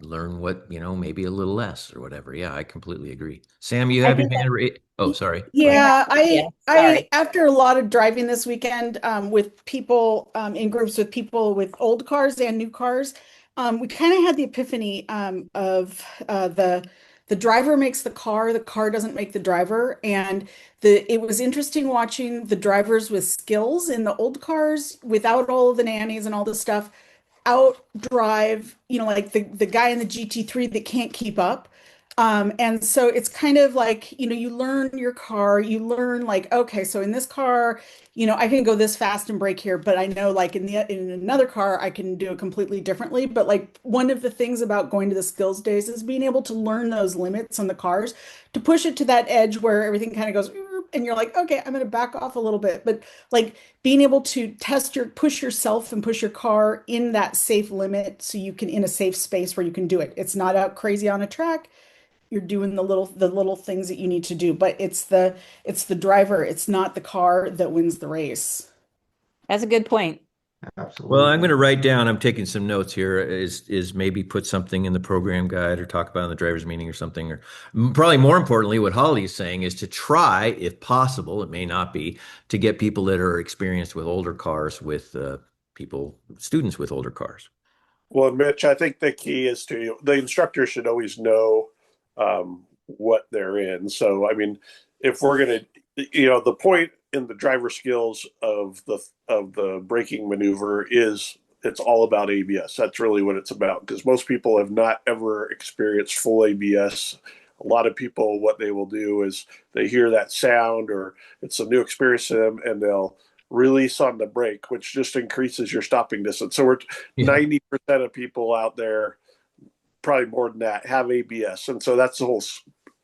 learn what, maybe a little less or whatever. Yeah, I completely agree. Sam, you I have your think hand raised. Oh, sorry. Go ahead. Yeah, yeah, I sorry. after a lot of driving this weekend with people in groups with people with old cars and new cars, we kind of had the epiphany of the driver makes the car doesn't make the driver, and the it was interesting watching the drivers with skills in the old cars without all of the nannies and all this stuff outdrive, like the guy in the GT3 that can't keep up. And so it's kind of like, you learn your car, you learn like, okay, so in this car, I can go this fast and brake here, but I know like in another car, I can do it completely differently. But like one of the things about going to the skills days is being able to learn those limits on the cars to push it to that edge where everything kind of goes, and you're like, okay, I'm going to back off a little bit. But like being able to push yourself and push your car in that safe limit so you can in a safe space where you can do it. It's not out crazy on a track. You're doing the little things that you need to do, but it's the driver, it's not the car that wins the race. That's a good point. Well, I'm going Absolutely. to write down, I'm taking some notes here, is maybe put something in the program guide or talk about in the driver's meeting or something. Or probably more importantly, what Holly is saying is to try, if possible, it may not be, to get people that are experienced with older cars with students with older cars. Well, Mitch, I think the key is the instructor should always know what they're in. So, I mean, if we're going to, the point in the driver skills of the braking maneuver is it's all about ABS. That's really what it's about because most people have not ever experienced full ABS. A lot of people, what they will do is they hear that sound or it's a new experience to them and they'll release on the brake, which just increases your stopping distance. So we're Yeah. 90% of people out there, probably more than that, have ABS. And so that's the whole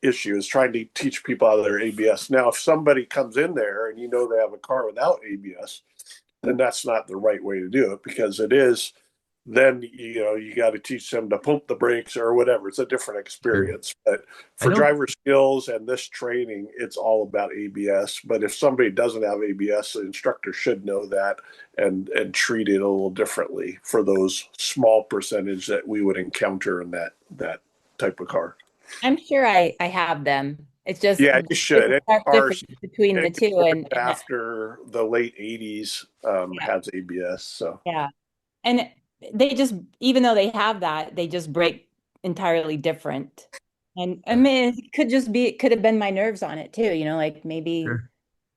issue is trying to teach people out of their ABS. Now, if somebody comes in there and they have a car without ABS, then that's not the right way to do it because it is then you got to teach them to pump the brakes or whatever. It's a different Sure. experience. But I for don't driver skills and this training, it's all about ABS. But if somebody doesn't have ABS, the instructor should know that and treat it a little differently for those small percentage that we would encounter in that type of car. I'm sure I have them. It's just Yeah, you there's should. a Any stark cars difference between the two, and after the late 80s yeah, has ABS. So yeah. And they just, even though they have that, they just break entirely different. And I mean, it could have been my nerves on it too, like maybe sure.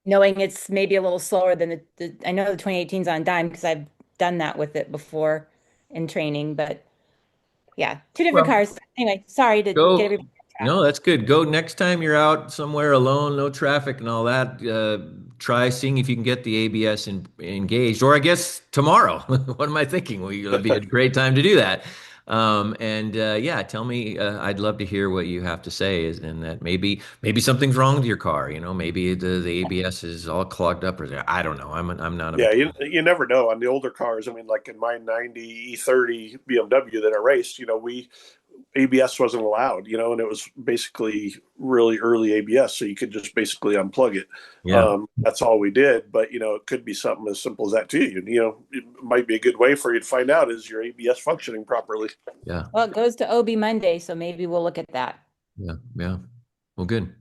knowing it's maybe a little slower than I know the 2018's on dime because I've done that with it before in training, but yeah, two different Well, cars. Anyway, sorry to get Go. everybody off track. No, that's good. Go next time you're out somewhere alone, no traffic and all that. Try seeing if you can get the ABS engaged, or I guess tomorrow. What am I thinking? Well, it'll be a great time to do that. Yeah, tell me. I'd love to hear what you have to say. And that maybe something's wrong with your car. Maybe the ABS is all clogged up, or I don't know. I'm not a Yeah, mechanic. you never know on the older cars. I mean, like in my 90 E30 BMW that I raced, we ABS wasn't allowed, and it was basically really early ABS, so you could just basically unplug it. Yeah, That's all we did, but it could be something as simple as that too. It might be a good way for you to find out is your ABS functioning properly. yeah, Well, it goes to OB Monday, so maybe we'll look at that. yeah, yeah. Well, good.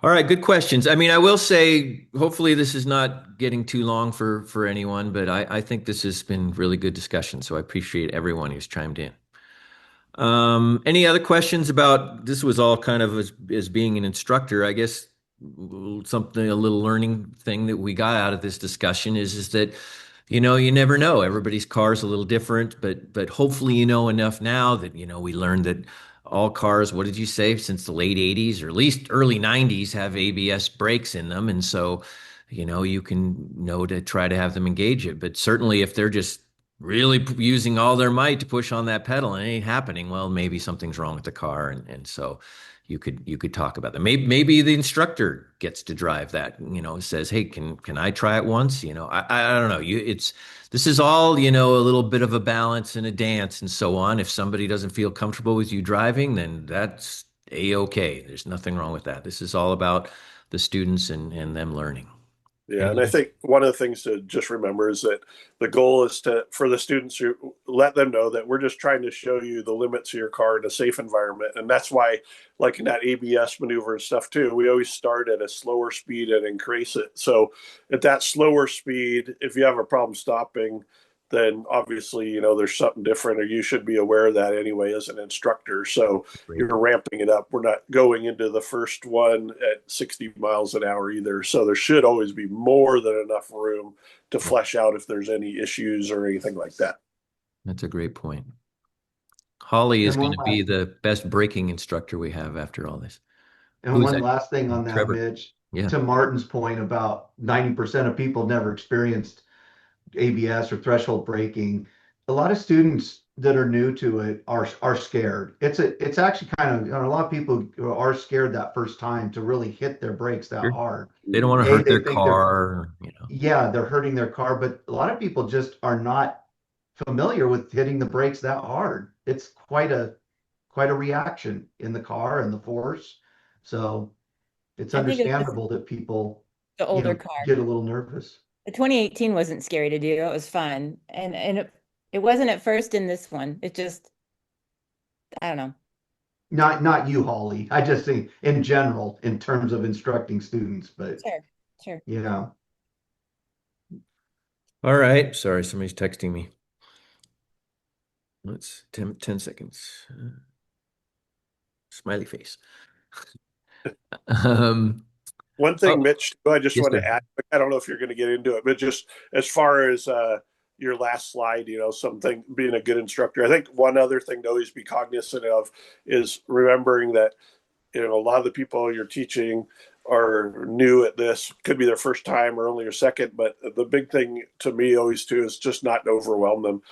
All right, good questions. I mean, I will say, hopefully, this is not getting too long for anyone, but I think this has been really good discussion. So I appreciate everyone who's chimed in. Any other questions about this? Was all kind of as being an instructor, I guess something a little learning thing that we got out of this discussion is that you never know. Everybody's car is a little different, but hopefully you know enough now that we learned that all cars, what did you say, since the late 80s or at least early 90s have ABS brakes in them, and so you can know to try to have them engage it. But certainly if they're just really using all their might to push on that pedal and it ain't happening, well, maybe something's wrong with the car, and so you could talk about that. Maybe the instructor gets to drive that, says, hey, can I try it once? I don't know. This is all, a little bit of a balance and a dance and so on. If somebody doesn't feel comfortable with you driving, then that's a-okay. There's nothing wrong with that. This is all about the students and them learning. Yeah, and I Any- think one of the things to just remember is that the goal is for the students to let them know that we're just trying to show you the limits of your car in a safe environment, and that's why, like in that ABS maneuver and stuff too, we always start at a slower speed and increase it. So at that slower speed, if you have a problem stopping, then obviously there's something different, or you should be aware of that anyway as an instructor. So Great. you're ramping it up. We're not going into the first one at 60 miles an hour either. So there should always be more than enough room to flesh out if there's any issues or anything like that. That's a great point. Holly is And going one to be last, the best braking instructor we have after all this. and Who's one that? last thing on that, Trevor. Mitch, Yeah. to Martin's point about 90% of people never experienced ABS or threshold braking. A lot of students that are new to it are scared. It's actually kind of, a lot of people are scared that first time to really hit their brakes that Sure. hard. They don't want to A, hurt they their think they're, car. yeah, they're hurting their car, but a lot of people just are not familiar with hitting the brakes that hard. It's quite a reaction in the car and the force. So it's I think it was just understandable that people, the older car. get a little nervous. The 2018 wasn't scary to do. It was fun. And it wasn't at first in this one. It just, I don't know. Not you, Holly. I just think in general, in terms of instructing students, but Sure, sure. yeah. All right. Sorry, somebody's texting me. Let's 10 seconds. Smiley face. Um, One thing, oh, Mitch, I just yes, want to sir. add, I don't know if you're going to get into it, but just as far as your last slide, something being a good instructor, I think one other thing to always be cognizant of is remembering that, a lot of the people you're teaching are new at this, could be their first time or only their second, but the big thing to me always too is just not to overwhelm them.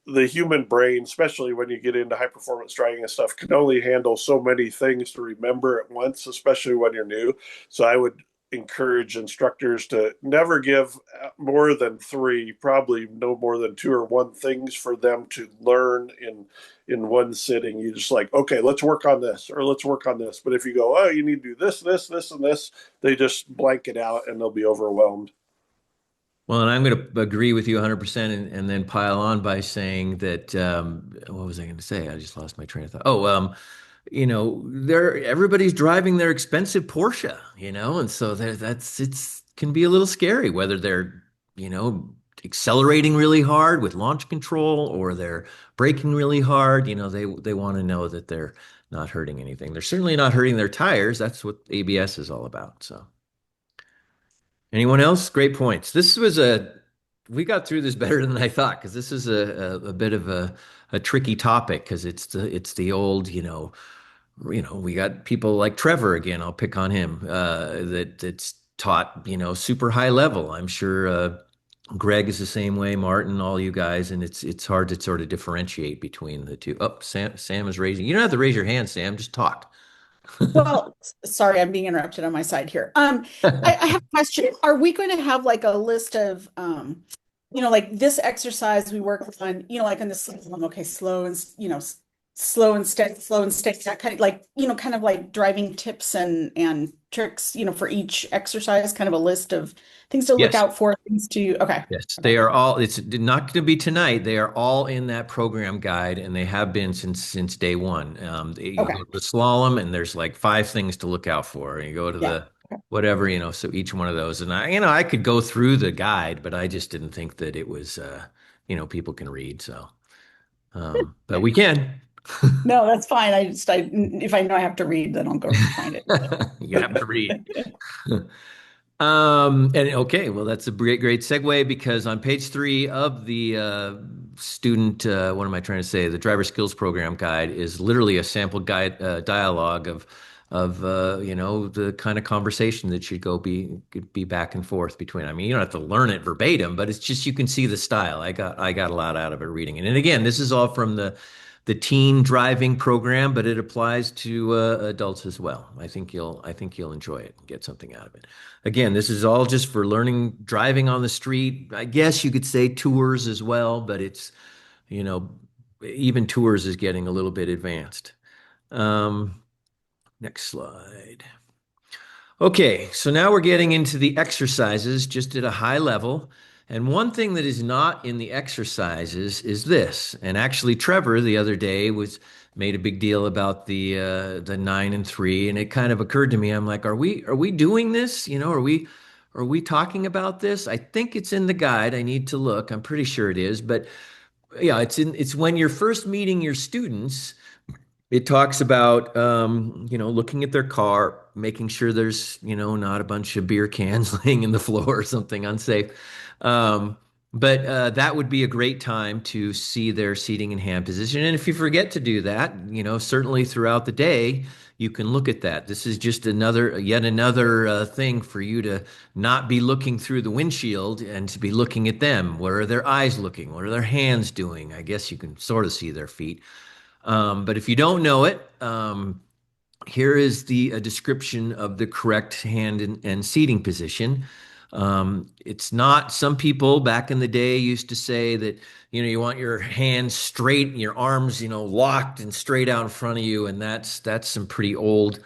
The human brain, especially when you get into high performance driving and stuff, can only handle so many things to remember at once, especially when you're new. So I would encourage instructors to never give more than three, probably no more than two or one things for them to learn in one sitting. You just like, okay, let's work on this or let's work on this. But if you go, oh, you need to do this, and this, they just blank it out and they'll be overwhelmed. Well, and I'm going to agree with you 100% and then pile on by saying that, what was I going to say? I just lost my train of thought. Oh, everybody's driving their expensive Porsche, and so it's can be a little scary whether they're, accelerating really hard with launch control or they're braking really hard. They want to know that they're not hurting anything. They're certainly not hurting their tires. That's what ABS is all about. So. Anyone else? Great points. This was a we got through this better than I thought because this is a bit of a tricky topic because it's the old, we got people like Trevor again. I'll pick on him. That's taught, super high level. I'm sure Greg is the same way, Martin, all you guys, and it's hard to sort of differentiate between the two. Oh, Sam is raising. You don't have to raise your hand, Sam. Just talk. Well, sorry, I'm being interrupted on my side here. I have a question. Are we going to have like a list of, like this exercise we work on, like on the okay, slow and, slow and steady, that kind of like, kind of like driving tips and tricks, for each exercise, kind of a list of things to look Yes. out for, things to, okay. Yes, Okay. they are all. It's not going to be tonight. They are all in that program guide, and they have been since day one. You Okay. go to the slalom, and there's like 5 things to look out for. And you go to Yeah. the whatever, so each one of those. And I could go through the guide, but I just didn't think that it was, people can read. So, but we can. No, that's fine. If I know I have to read, then I'll go find it. You have to read. And okay, well, that's a great segue because on page 3 of the student, what am I trying to say? The driver skills program guide is literally a sample guide dialogue of the kind of conversation that should be back and forth between. I mean, you don't have to learn it verbatim, but it's just you can see the style. I got a lot out of it reading it. And again, this is all from the teen driving program, but it applies to adults as well. I think you'll enjoy it and get something out of it. Again, this is all just for learning driving on the street. I guess you could say tours as well, but it's, you know, even tours is getting a little bit advanced. Um, Next slide. Okay, so now we're getting into the exercises just at a high level. And one thing that is not in the exercises is this. And actually, Trevor the other day made a big deal about the 9 and 3, and it kind of occurred to me. I'm like, are we doing this? Are we talking about this? I think it's in the guide. I need to look. I'm pretty sure it is, but yeah, it's when you're first meeting your students. It talks about, looking at their car, making sure there's, not a bunch of beer cans laying in the floor or something unsafe. But that would be a great time to see their seating and hand position. And if you forget to do that, certainly throughout the day, you can look at that. This is just yet another thing for you to not be looking through the windshield and to be looking at them. Where are their eyes looking? What are their hands doing? I guess you can sort of see their feet. But if you don't know it, here is the a description of the correct hand and seating position. It's not, some people back in the day used to say that, you want your hands straight and your arms, locked and straight out in front of you. And that's some pretty old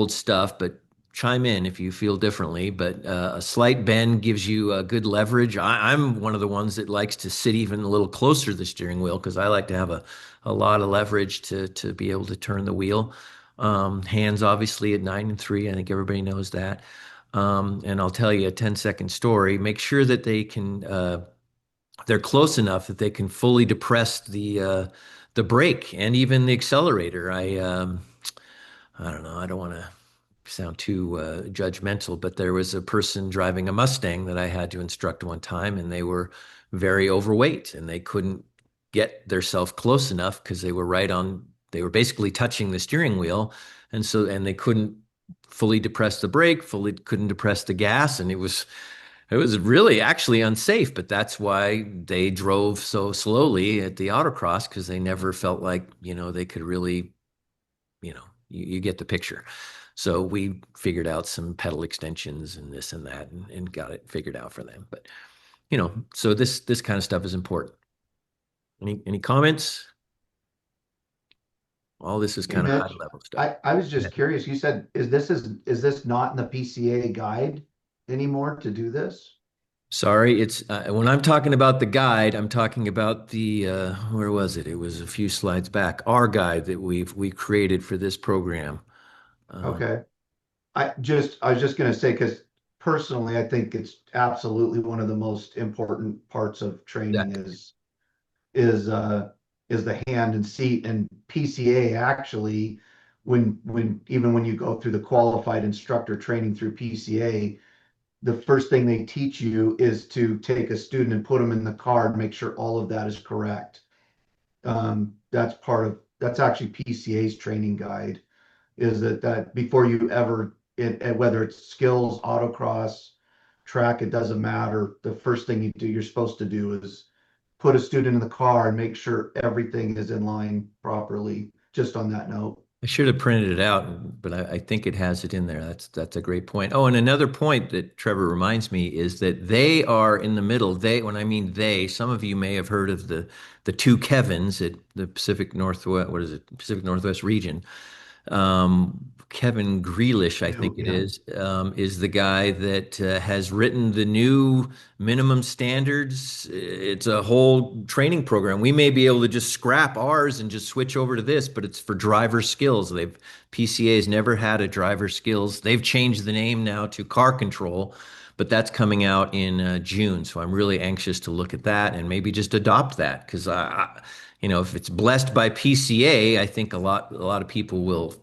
stuff, but chime in if you feel differently. But a slight bend gives you a good leverage. I'm one of the ones that likes to sit even a little closer to the steering wheel because I like to have a lot of leverage to be able to turn the wheel. Hands obviously at 9 and 3. I think everybody knows that. And I'll tell you a 10-second story. Make sure that they're close enough that they can fully depress the brake and even the accelerator. I don't know. I don't want to sound too judgmental, but there was a person driving a Mustang that I had to instruct one time, and they were very overweight and they couldn't get themselves close enough because they were basically touching the steering wheel. And they couldn't fully depress the brake, fully couldn't depress the gas. And it was really actually unsafe, but that's why they drove so slowly at the autocross because they never felt like, they could really, you get the picture. So we figured out some pedal extensions and this and that and got it figured out for them. But, so this kind of stuff is important. Any comments? All this is Hey, kind of high Mitch, level stuff. I was just curious. You said, is this not in the PCA guide anymore to do this? Sorry, it's when I'm talking about the guide, I'm talking about the where was it? It was a few slides back. Our guide that we created for this program. Okay. I was just going to say, because personally, I think it's absolutely one of the most important parts of training Exactly. is the hand and seat, and PCA actually, even when you go through the qualified instructor training through PCA, the first thing they teach you is to take a student and put them in the car and make sure all of that is correct. That's actually PCA's training guide, is that before you ever, whether it's skills, autocross, track, it doesn't matter. The first thing you're supposed to do is put a student in the car and make sure everything is in line properly, just on that note. I should have printed it out, but I think it has it in there. That's a great point. Oh, and another point that Trevor reminds me is that they are in the middle. When I mean they, some of you may have heard of the two Kevins at the Pacific Northwest. What is it? Pacific Northwest region. Kevin Grealish, I think it is the guy that has written the new minimum standards. It's a whole training program. We may be able to just scrap ours and just switch over to this, but it's for driver skills. PCA has never had a driver skills. They've changed the name now to car control, but that's coming out in June. So I'm really anxious to look at that and maybe just adopt that because if it's blessed by PCA, I think a lot of people will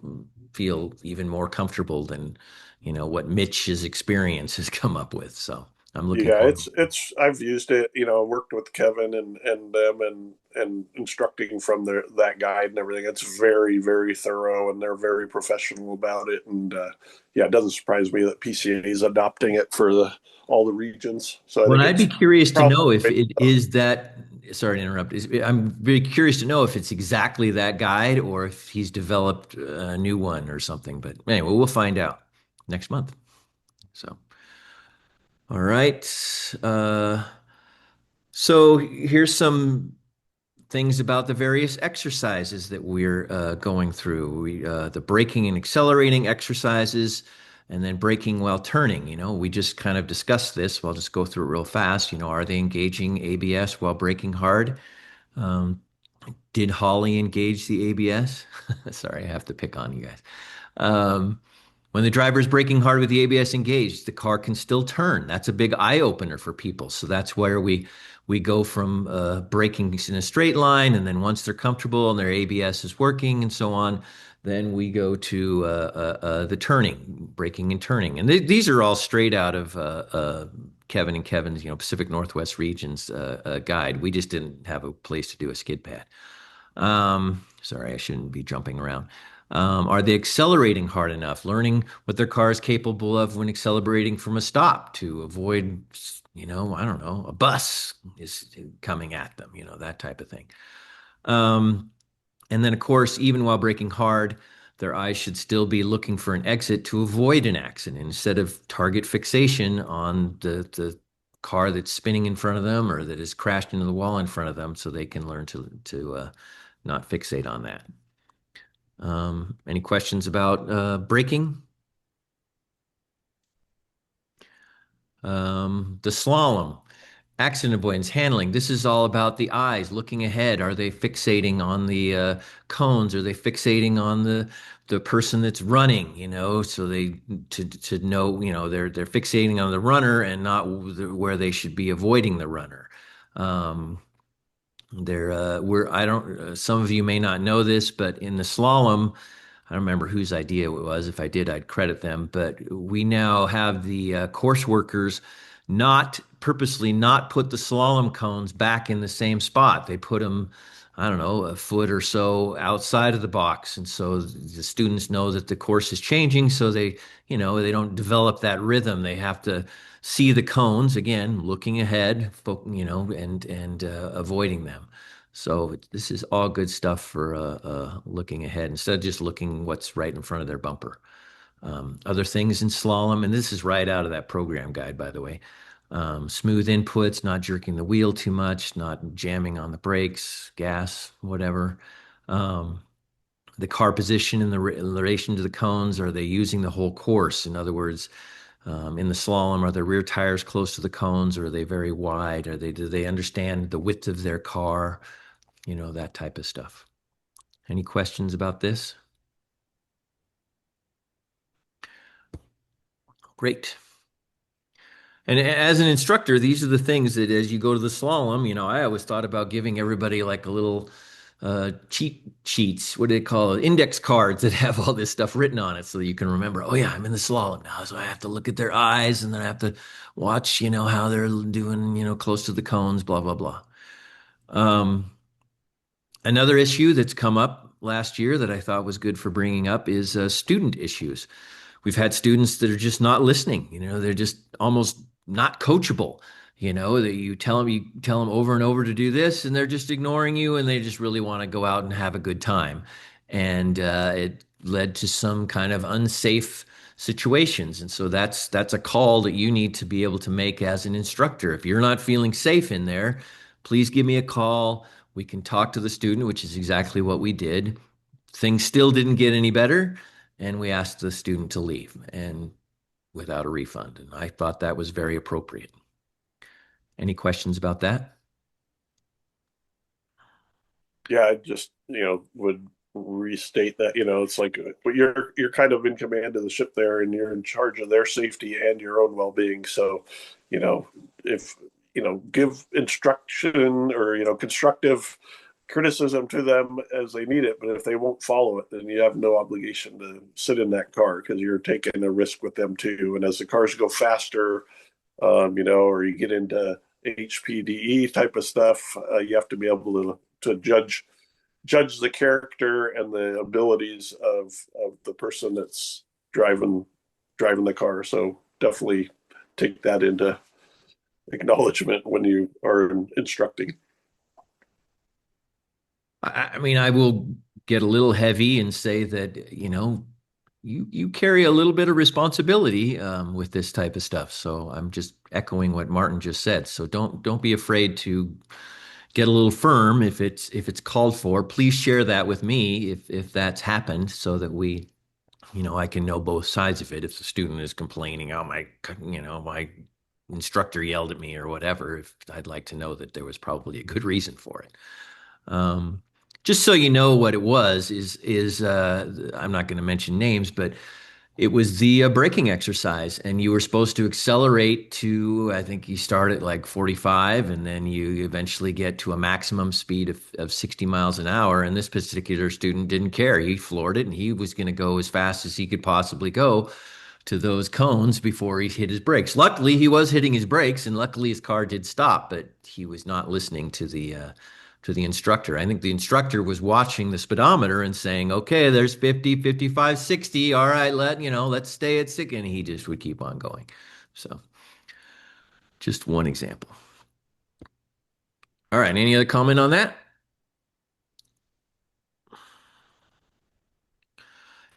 feel even more comfortable than, what Mitch's experience has come up with. So I'm looking Yeah, forward. it's I've used it, worked with Kevin and them and instructing from that guide and everything. It's very, very thorough and they're very professional about it. And yeah, it doesn't surprise me that PCA is adopting it for all the regions. So I Well, think I'd be it's curious to know if probably it is that. Sorry to interrupt. I'm very curious to know if it's exactly that guide or if he's developed a new one or something. But anyway, we'll find out next month. So, all right. So here's some things about the various exercises that we're going through. The braking and accelerating exercises, and then braking while turning. We just kind of discussed this. I'll just go through it real fast. Are they engaging ABS while braking hard? Um, did Holly engage the ABS? Sorry, I have to pick on you guys. Um, when the driver is braking hard with the ABS engaged, the car can still turn. That's a big eye opener for people. So that's where we go from braking in a straight line, and then once they're comfortable and their ABS is working and so on, then we go to the turning, braking and turning. And these are all straight out of Kevin and Kevin's, Pacific Northwest regions guide. We just didn't have a place to do a skid pad. Sorry, I shouldn't be jumping around. Are they accelerating hard enough? Learning what their car is capable of when accelerating from a stop to avoid, I don't know, a bus is coming at them, that type of thing. And then, of course, even while braking hard, their eyes should still be looking for an exit to avoid an accident instead of target fixation on the car that's spinning in front of them or that has crashed into the wall in front of them so they can learn to not fixate on that. Any questions about braking? The slalom, accident avoidance, handling. This is all about the eyes, looking ahead. Are they fixating on the cones? Are they fixating on the person that's running? So they to know, they're fixating on the runner and not where they should be avoiding the runner. I don't, some of you may not know this, but in the slalom, I don't remember whose idea it was. If I did, I'd credit them. But we now have the course workers not purposely not put the slalom cones back in the same spot. They put them, I don't know, a foot or so outside of the box. And so the students know that the course is changing. So they don't develop that rhythm. They have to see the cones again, looking ahead, and avoiding them. So this is all good stuff for looking ahead instead of just looking what's right in front of their bumper. Other things in slalom, and this is right out of that program guide, by the way. Smooth inputs, not jerking the wheel too much, not jamming on the brakes, gas, whatever. The car position in relation to the cones, are they using the whole course? In other words, in the slalom, are the rear tires close to the cones or are they very wide? Do they understand the width of their car? That type of stuff. Any questions about this? Great. And as an instructor, these are the things that as you go to the slalom, I always thought about giving everybody like a little cheat sheets. What do they call it? Index cards that have all this stuff written on it, so that you can remember. Oh yeah, I'm in the slalom now, so I have to look at their eyes, and then I have to watch, how they're doing, close to the cones. Blah blah blah. Um, Another issue that's come up last year that I thought was good for bringing up is student issues. We've had students that are just not listening. They're just almost not coachable. That you tell them over and over to do this, and they're just ignoring you, and they just really want to go out and have a good time. And it led to some kind of unsafe situations. And so that's a call that you need to be able to make as an instructor. If you're not feeling safe in there, please give me a call. We can talk to the student, which is exactly what we did. Things still didn't get any better, and we asked the student to leave and without a refund. And I thought that was very appropriate. Any questions about that? Yeah, I just would restate that it's like you're kind of in command of the ship there, and you're in charge of their safety and your own well-being. So, if give instruction or constructive criticism to them as they need it, but if they won't follow it, then you have no obligation to sit in that car because you're taking a risk with them too. And as the cars go faster, or you get into HPDE type of stuff, you have to be able to judge the character and the abilities of the person that's driving the car. So definitely take that into acknowledgement when you are instructing. I mean, I will get a little heavy and say that, you carry a little bit of responsibility with this type of stuff. So I'm just echoing what Martin just said. So don't be afraid to get a little firm if it's called for. Please share that with me if that's happened, so that I can know both sides of it. If the student is complaining, oh my instructor yelled at me or whatever, if I'd like to know that there was probably a good reason for it. Just so you know what it was is I'm not going to mention names, but it was the braking exercise, and you were supposed to accelerate to, I think you start at like 45, and then you eventually get to a maximum speed of 60 miles an hour. And this particular student didn't care. He floored it, and he was going to go as fast as he could possibly go to those cones before he hit his brakes. Luckily, he was hitting his brakes, and luckily his car did stop, but he was not listening to the instructor. I think the instructor was watching the speedometer and saying, okay, there's 50, 55, 60. All right, let's stay at 60. And he just would keep on going. So just one example. All right. Any other comment on that?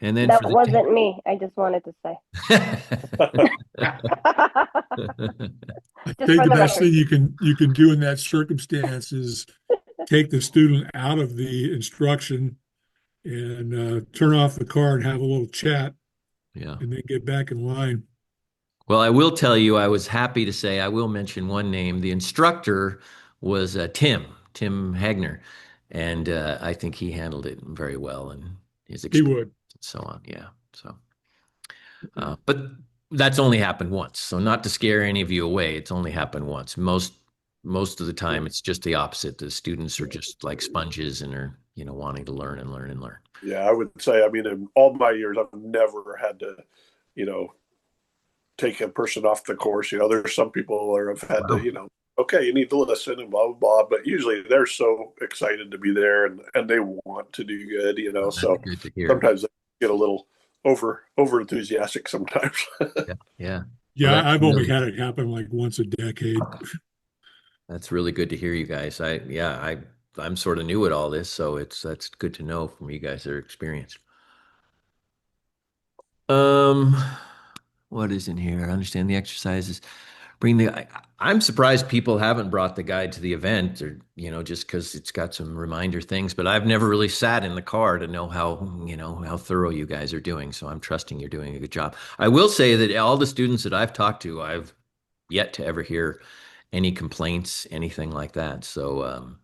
And then That for the wasn't me. I just wanted to say. I Just think for the the best record. thing you can do in that circumstance is take the student out of the instruction and turn off the car and have a little chat, Yeah. and then get back in line. Well, I will tell you, I was happy to say, I will mention one name. The instructor was Tim Hagner. And I think he handled it very well, and his He experience would. and so on. Yeah. So. But that's only happened once. So not to scare any of you away, it's only happened once. Most of the time, it's just the opposite. The students are just like sponges and are wanting to learn and learn and learn. Yeah, I would say, I mean, in all my years, I've never had to, you know, take a person off the course. There's some people or have had to, Wow, okay, you need to listen and blah, blah, blah. But usually they're so excited to be there and they want to do good, that's So good to hear. sometimes they get a little over enthusiastic sometimes. Yeah, yeah. Well, Yeah, I've only had it happen like once a decade. that's really good to hear, you guys. I'm sort of new at all this, so that's good to know from you guys that are experienced. Um, what is in here? I understand the exercises. I'm surprised people haven't brought the guide to the event, or just because it's got some reminder things. But I've never really sat in the car to know how thorough you guys are doing. So I'm trusting you're doing a good job. I will say that all the students that I've talked to, I've yet to ever hear any complaints, anything like that. So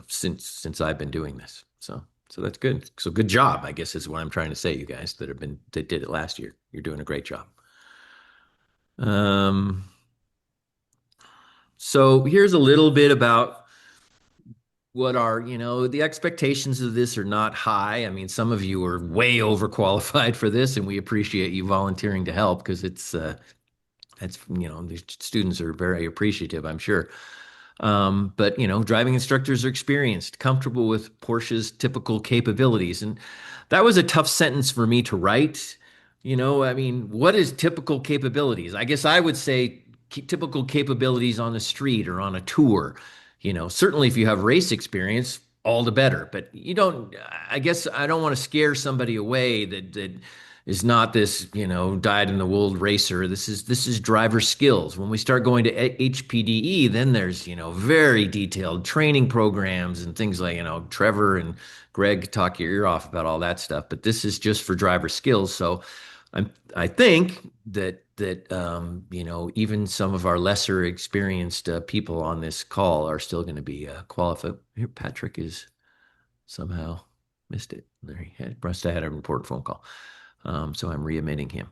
since I've been doing this, so that's good. So good job, I guess, is what I'm trying to say. You guys that did it last year, you're doing a great job. So here's a little bit about what are, the expectations of this are not high. I mean, some of you are way overqualified for this, and we appreciate you volunteering to help because these students are very appreciative, I'm sure. But driving instructors are experienced, comfortable with Porsche's typical capabilities. And that was a tough sentence for me to write. I mean, what is typical capabilities? I guess I would say typical capabilities on the street or on a tour. Certainly if you have race experience, all the better. But I guess I don't want to scare somebody away that is not this, dyed in the wool racer. This is driver skills. When we start going to HPDE, then there's, very detailed training programs and things like, Trevor and Greg talk your ear off about all that stuff. But this is just for driver skills. So I think that even some of our lesser experienced people on this call are still going to be qualified. Here, Patrick is somehow missed it. There he must have had an important phone call. So I'm re-emitting him.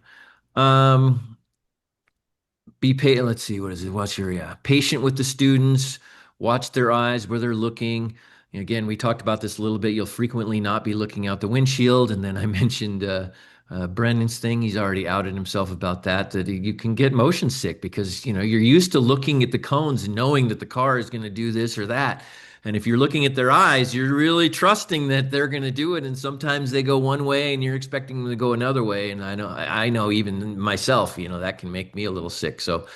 Be patient. Let's see, what is it? What's your patient with the students? Watch their eyes where they're looking. Again, we talked about this a little bit. You'll frequently not be looking out the windshield. And then I mentioned Brendan's thing. He's already outed himself about that you can get motion sick because, you're used to looking at the cones and knowing that the car is going to do this or that. And if you're looking at their eyes, you're really trusting that they're going to do it. And sometimes they go one way and you're expecting them to go another way. And I know even myself, that can make me a little sick. So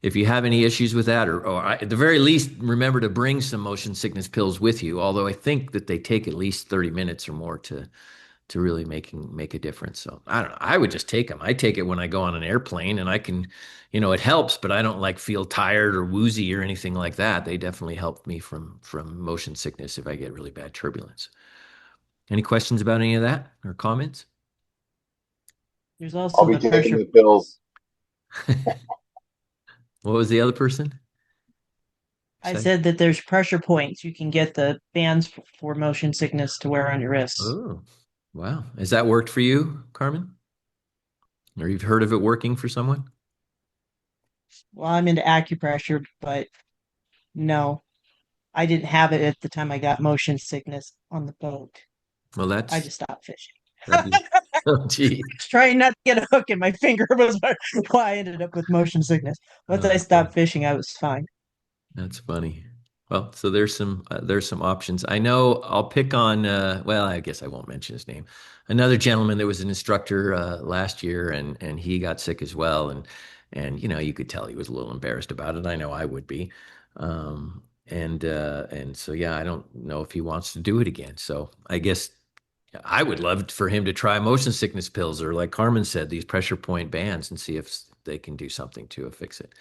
if you have any issues with that, or at the very least, remember to bring some motion sickness pills with you. Although I think that they take at least 30 minutes or more to really make a difference. So I don't know. I would just take them. I take it when I go on an airplane and I can, it helps, but I don't like feel tired or woozy or anything like that. They definitely help me from motion sickness if I get really bad turbulence. Any questions about any of that or comments? There's I'll also be the taking pressure. the pills. What was the other person I say? said that there's pressure points. You can get the bands for motion sickness to wear on your wrists. Oh, wow. Has that worked for you, Carmen? Or you've heard of it working for someone? Well, I'm into acupressure, but no, I didn't have it at the time I got motion sickness on the boat. Well, I just stopped fishing. that'd be, oh, gee. Trying not to get a hook in my finger was why I ended up with motion sickness. Once I Okay. stopped fishing, I was fine. That's funny. Well, so there's some options. I know I'll pick on well, I guess I won't mention his name. Another gentleman that was an instructor last year and he got sick as well and you could tell he was a little embarrassed about it. I know I would be. And so yeah, I don't know if he wants to do it again. So I guess I would love for him to try motion sickness pills or like Carmen said, these pressure point bands and see if they can do something to fix it.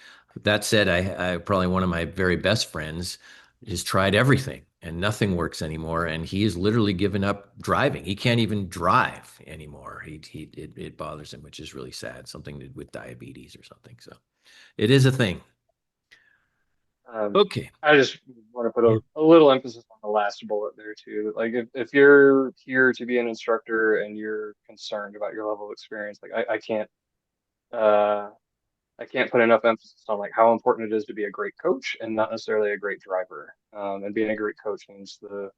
That said, I probably one of my very best friends has tried everything and nothing works anymore. And he has literally given up driving. He can't even drive anymore. It bothers him, which is really sad. Something with diabetes or something. So it is a thing. Okay. I just want to put Yeah. a little emphasis on the last bullet there too. Like if you're here to be an instructor and you're concerned about your level of experience, like uh I can't put enough emphasis on like how important it is to be a great coach and not necessarily a great driver. And being a great coach means the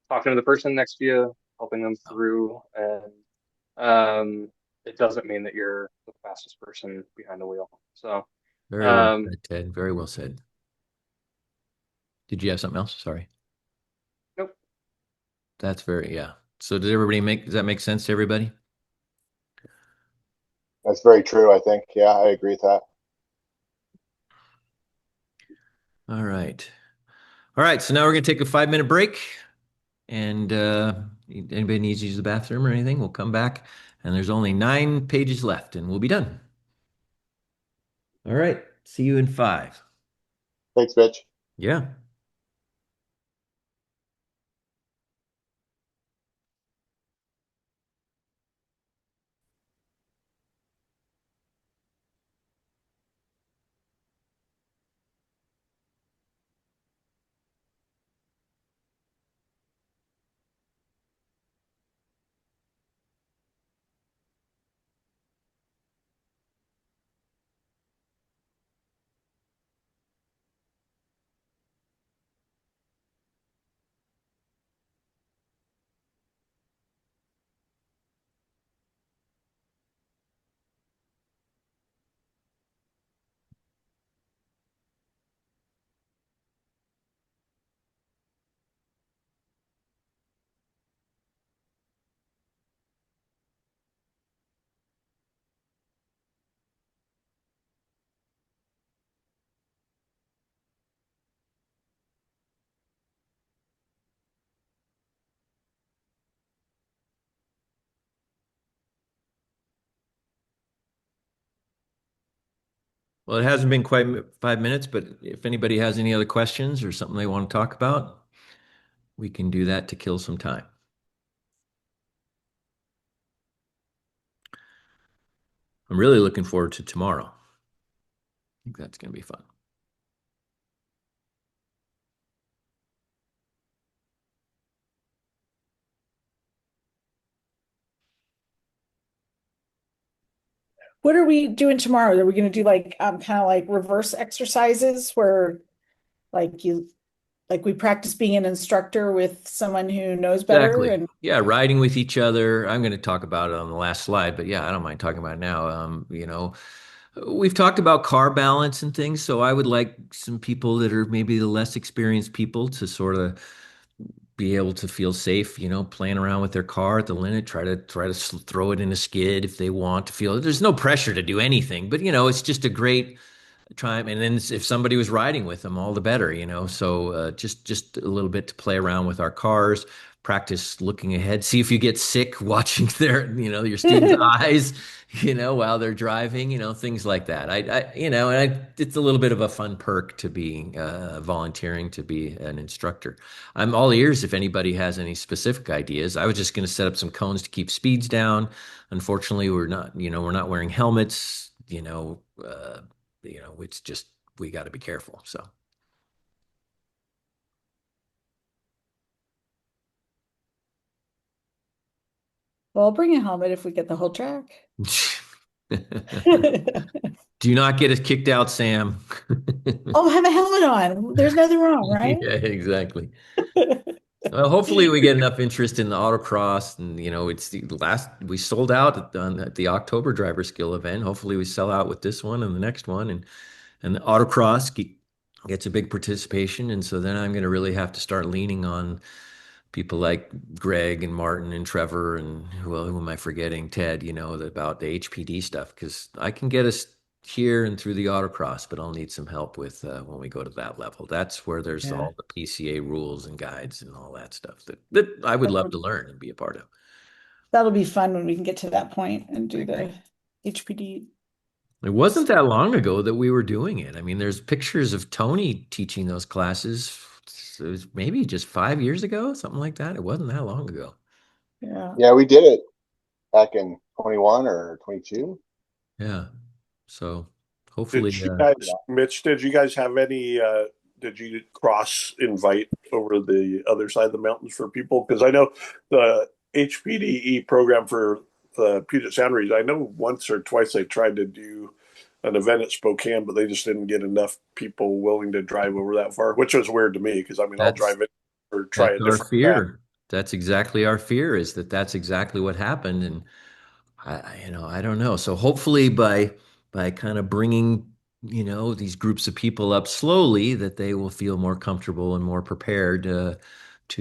talking to the person next to you, helping them through, and it doesn't mean that you're the fastest person behind the wheel. So Very well um, said, Ted. Very well said. Did you have something else? Sorry. nope. That's yeah. So does that make sense to everybody? That's very true, I think. Yeah, I agree with that. All right. All right. So now we're going to take a 5-minute break. And anybody needs to use the bathroom or anything, we'll come back. And there's only 9 pages left and we'll be done. All right. See you in 5. Thanks, Mitch. Yeah. Well, it hasn't been quite 5 minutes, but if anybody has any other questions or something they want to talk about, we can do that to kill some time. I'm really looking forward to tomorrow. I think that's going to be fun. What are we doing tomorrow? Are we going to do like kind of like reverse exercises where like you like we practice being an instructor with someone who knows better Exactly. and Yeah, riding with each other. I'm going to talk about it on the last slide, but yeah, I don't mind talking about it now. We've talked about car balance and things, so I would like some people that are maybe the less experienced people to sort of be able to feel safe, playing around with their car at the limit, try to throw it in a skid if they want to feel. There's no pressure to do anything, but it's just a great time. And then if somebody was riding with them, all the better, So just a little bit to play around with our cars, practice looking ahead, see if you get sick watching your students' eyes, while they're driving, things like that. It's a little bit of a fun perk to be volunteering to be an instructor. I'm all ears if anybody has any specific ideas. I was just going to set up some cones to keep speeds down. Unfortunately, we're not wearing helmets, it's just we got to be careful. So well, I'll bring a helmet if we get the whole track. do not get us kicked out, Sam. I'll have a helmet on. There's nothing wrong, right? Yeah, exactly. Well, hopefully we get enough interest in the autocross, and it's the last we sold out at the October driver skill event. Hopefully we sell out with this one and the next one, and the autocross gets a big participation, and so then I'm going to really have to start leaning on people like Greg and Martin and Trevor and who am I forgetting? Ted, about the HPD stuff, because I can get us here and through the autocross, but I'll need some help with when we go to that level. That's where there's Yeah. all the PCA rules and guides and all that stuff that I would love to learn and be a part of. That'll be fun when we can get to that point and do the HPD. It wasn't that long ago that we were doing it. I mean, there's pictures of Tony teaching those classes. It was maybe just 5 years ago, something like that. It wasn't that long ago. Yeah. Yeah, we did it back in 21 or 22. Yeah. So Did hopefully, you guys, Mitch, did you guys have any, did you cross invite over the other side of the mountains for people? Because I know the HPDE program for the Puget Sound region, I know once or twice they tried to do an event at Spokane, but they just didn't get enough people willing to drive over that far, which was weird to me because I mean, I'll that's drive it or try that's a our different path. fear. That's exactly our fear, is that's exactly what happened. And I don't know. So hopefully by kind of bringing, these groups of people up slowly, that they will feel more comfortable and more prepared to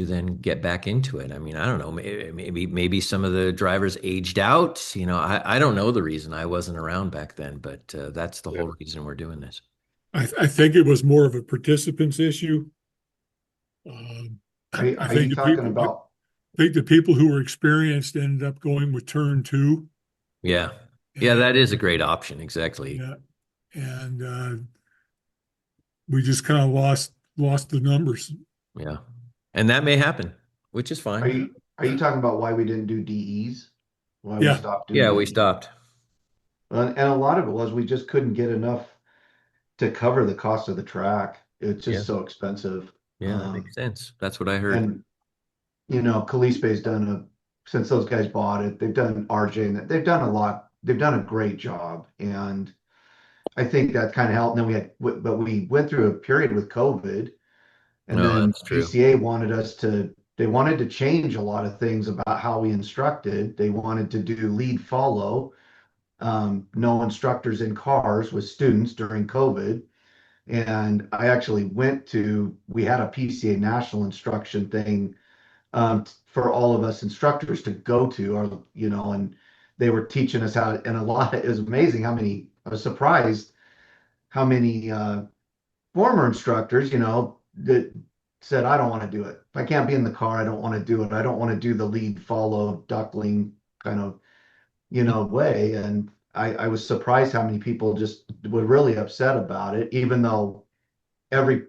then get back into it. I mean, I don't know. Maybe some of the drivers aged out. I don't know the reason. I wasn't around back then, but that's the Yeah. whole reason we're doing this. I think it was more of a participants issue. I Are think you the talking people, about? I think the people who were experienced ended up going with turn two. Yeah. Yeah, And, that is a great option. Exactly. yeah, and we just kind of lost the numbers. Yeah. And that may happen, which is Are fine. you talking about why we didn't do DEs? Why we Yeah, stopped doing Yeah, the we DEs? stopped. And a lot of it was we just couldn't get enough to cover the cost of the track. It's Yeah. just so expensive. Yeah, that makes sense. That's what I heard. And Qlispe's done since those guys bought it, they've done RJ and they've done a lot. They've done a great job. And I think that kind of helped. And then but we went through a period with COVID, and No, then that's true. GCA they wanted to change a lot of things about how we instructed. They wanted to do lead follow, no instructors in cars with students during COVID. And I actually we had a PCA national instruction thing for all of us instructors to go to, and they were teaching us and it was amazing I was surprised how many former instructors, that said, I don't want to do it. If I can't be in the car, I don't want to do it. I don't want to do the lead follow duckling kind of, way. And I was surprised how many people just were really upset about it, even though every,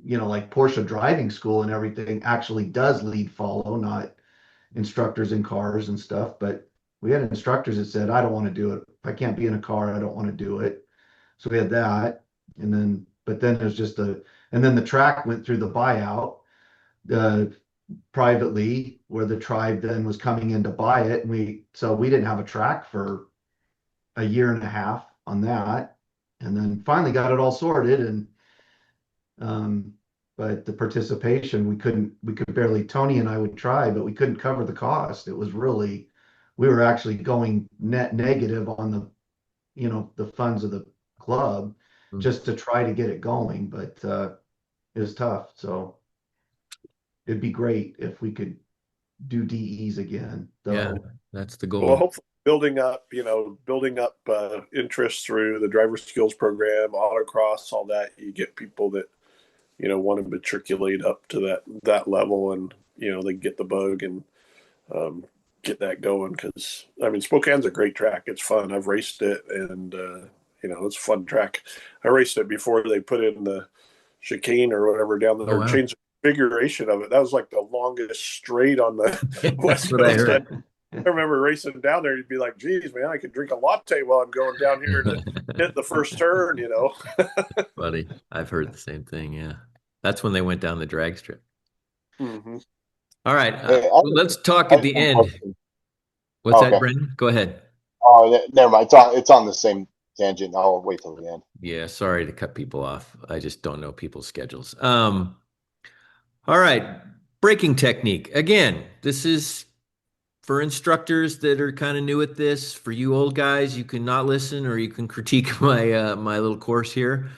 like Porsche driving school and everything actually does lead follow, not instructors in cars and stuff. But we had instructors that said, I don't want to do it. If I can't be in a car, I don't want to do it. So we had that. But then there's just and then the track went through the buyout uh, privately where the tribe then was coming in to buy it. So we didn't have a track for a year and a half on that. And then finally got it all sorted. Um, but the participation, we could barely, Tony and I would try, but we couldn't cover the cost. It was really, we were actually going net negative on the funds of the club just to try to get it going. But it was tough. So it'd be great if we could do DEs again, Yeah, though. that's the Well, goal. hopefully building up interest through the driver skills program, autocross, all that. You get people that want to matriculate up to that level, and they get the bug and get that going. Because Spokane's a great track. It's fun. I've raced it, and it's a fun track. I raced it before they put in the chicane or whatever down Oh there, wow. changed the configuration of it. That was like the longest straight on the That's west what I coast. heard. I remember racing down there. You'd be like, "Geez, man, I could drink a latte while I'm going down here to hit the first turn." Buddy, I've heard the same thing. Yeah. That's when they went down the drag strip. Mm-hmm. All right. Hey, Let's talk I at have the one end. question. What's that, Okay. Brendan? Go ahead. Oh, never mind. It's on the same tangent. I'll wait till the end. Yeah, sorry to cut people off. I just don't know people's schedules. All right. Braking technique. Again, this is for instructors that are kind of new at this. For you old guys, you can not listen or you can critique my little course here.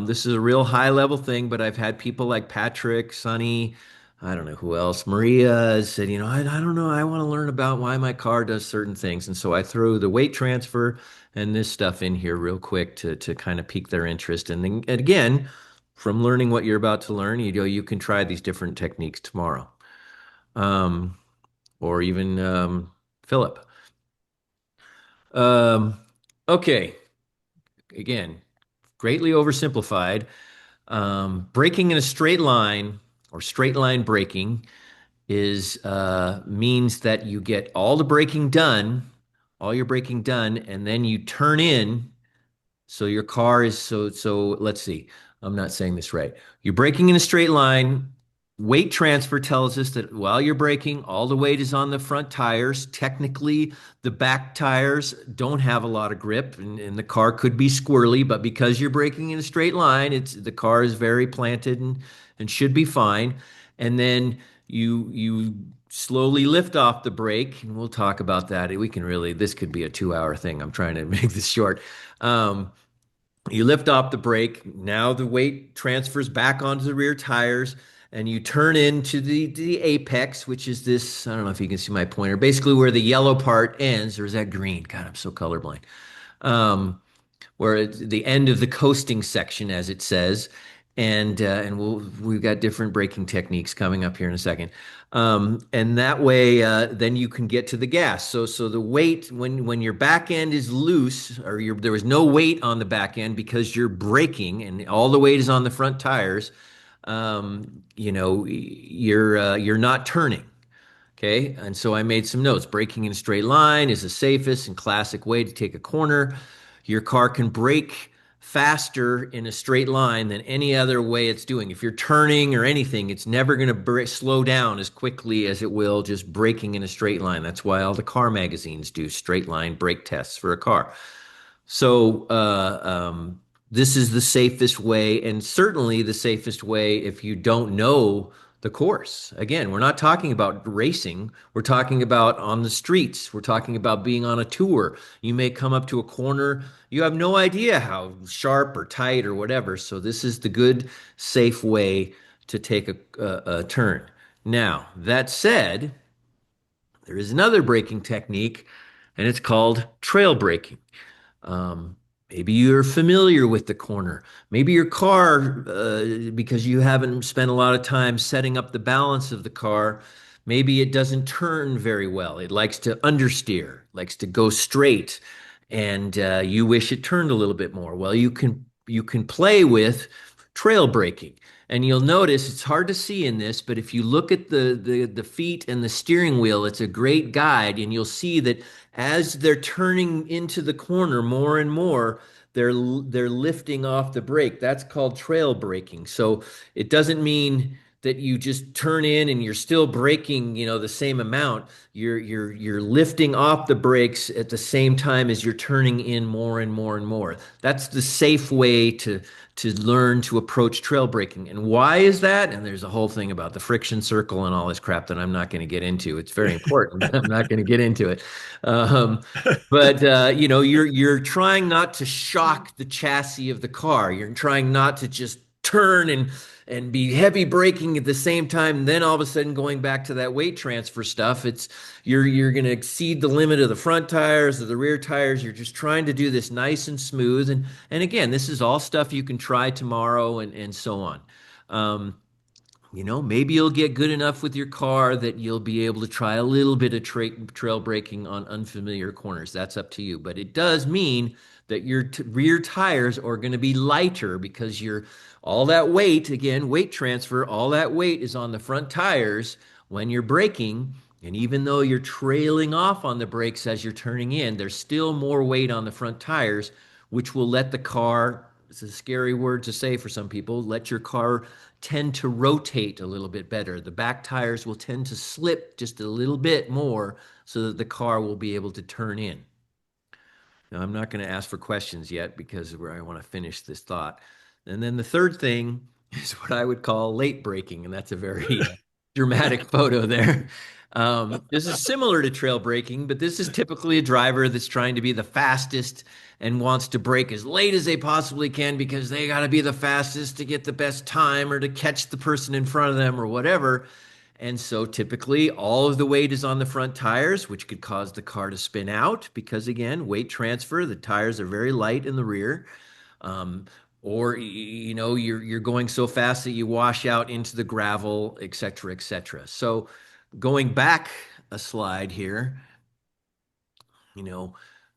This is a real high level thing, but I've had people like Patrick, Sonny, I don't know who else, Maria has said, I don't know, I want to learn about why my car does certain things. And so I throw the weight transfer and this stuff in here real quick to kind of pique their interest. And then and again, from learning what you're about to learn, you can try these different techniques tomorrow. Um, or even Philip. Um, okay, again, greatly oversimplified. Braking in a straight line or straight line braking is means that you get all the braking done, all your braking done, and then you turn in. So your car is so let's see. I'm not saying this right. You're braking in a straight line. Weight transfer tells us that while you're braking, all the weight is on the front tires. Technically, the back tires don't have a lot of grip, and the car could be squirrely, but because you're braking in a straight line, the car is very planted and should be fine. And then you slowly lift off the brake, and we'll talk about that. This could be a 2 hour thing. I'm trying to make this short. You lift off the brake. Now the weight transfers back onto the rear tires, and you turn into the apex, which is this. I don't know if you can see my pointer. Basically, where the yellow part ends, or is that green? God, I'm so colorblind. Where it's the end of the coasting section, as it says, and we've got different braking techniques coming up here in a second. And that way, then you can get to the gas. So the weight when your back end is loose, or there was no weight on the back end because you're braking, and all the weight is on the front tires. You're not turning. Okay, and so I made some notes. Braking in a straight line is the safest and classic way to take a corner. Your car can brake faster in a straight line than any other way it's doing. If you're turning or anything, it's never going to slow down as quickly as it will just braking in a straight line. That's why all the car magazines do straight line brake tests for a car. So this is the safest way, and certainly the safest way if you don't know the course. Again, we're not talking about racing. We're talking about on the streets. We're talking about being on a tour. You may come up to a corner. You have no idea how sharp or tight or whatever. So this is the good, safe way to take a turn. Now, that said, there is another braking technique, and it's called trail braking. Um, Maybe you're familiar with the corner. Maybe your car, because you haven't spent a lot of time setting up the balance of the car, maybe it doesn't turn very well. It likes to understeer, likes to go straight. and you wish it turned a little bit more. Well, you can play with trail braking. And you'll notice it's hard to see in this, but if you look at the feet and the steering wheel, it's a great guide, and you'll see that as they're turning into the corner more and more, they're lifting off the brake. That's called trail braking. So it doesn't mean that you just turn in and you're still braking, the same amount. You're lifting off the brakes at the same time as you're turning in more and more and more. That's the safe way to learn to approach trail braking. And why is that? And there's a whole thing about the friction circle and all this crap that I'm not going to get into. It's very important, but I'm not going to get into it. Um, but you're trying not to shock the chassis of the car. You're trying not to just turn and be heavy braking at the same time. And then all of a sudden going back to that weight transfer stuff, you're going to exceed the limit of the front tires or the rear tires. You're just trying to do this nice and smooth. And again, this is all stuff you can try tomorrow and so on. Um, maybe you'll get good enough with your car that you'll be able to try a little bit of trail braking on unfamiliar corners. That's up to you. But it does mean that your rear tires are going to be lighter because all that weight, again, weight transfer, all that weight is on the front tires when you're braking. And even though you're trailing off on the brakes as you're turning in, there's still more weight on the front tires, which will let the car, it's a scary word to say for some people, let your car tend to rotate a little bit better. The back tires will tend to slip just a little bit more so that the car will be able to turn in. Now, I'm not going to ask for questions yet because I want to finish this thought. And then the third thing is what I would call late braking, and that's a very dramatic photo there. This is similar to trail braking, but this is typically a driver that's trying to be the fastest and wants to brake as late as they possibly can because they got to be the fastest to get the best time or to catch the person in front of them or whatever. And so typically all of the weight is on the front tires, which could cause the car to spin out because, again, weight transfer, the tires are very light in the rear. Or you're going so fast that you wash out into the gravel, et cetera, et cetera. So going back a slide here,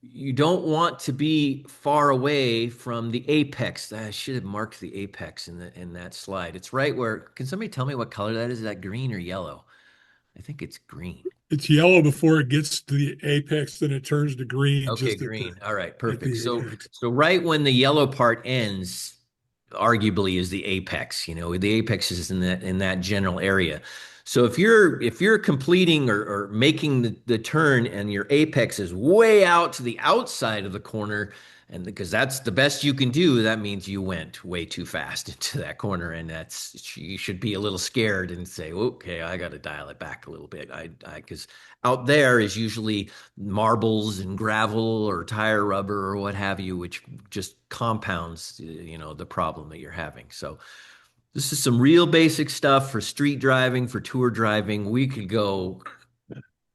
you don't want to be far away from the apex. I should have marked the apex in that slide. It's right where, can somebody tell me what color that is? Is that green or yellow? I think it's green. It's yellow before it gets to the apex, then it turns to green. Okay, green. All right, perfect. So apex. right when the yellow part ends, arguably is the apex. The apex is in that general area. So if you're completing or making the turn and your apex is way out to the outside of the corner, and because that's the best you can do, that means you went way too fast into that corner, and you should be a little scared and say, okay, I got to dial it back a little bit. Because out there is usually marbles and gravel or tire rubber or what have you, which just compounds, the problem that you're having. So this is some real basic stuff for street driving, for tour driving. We could go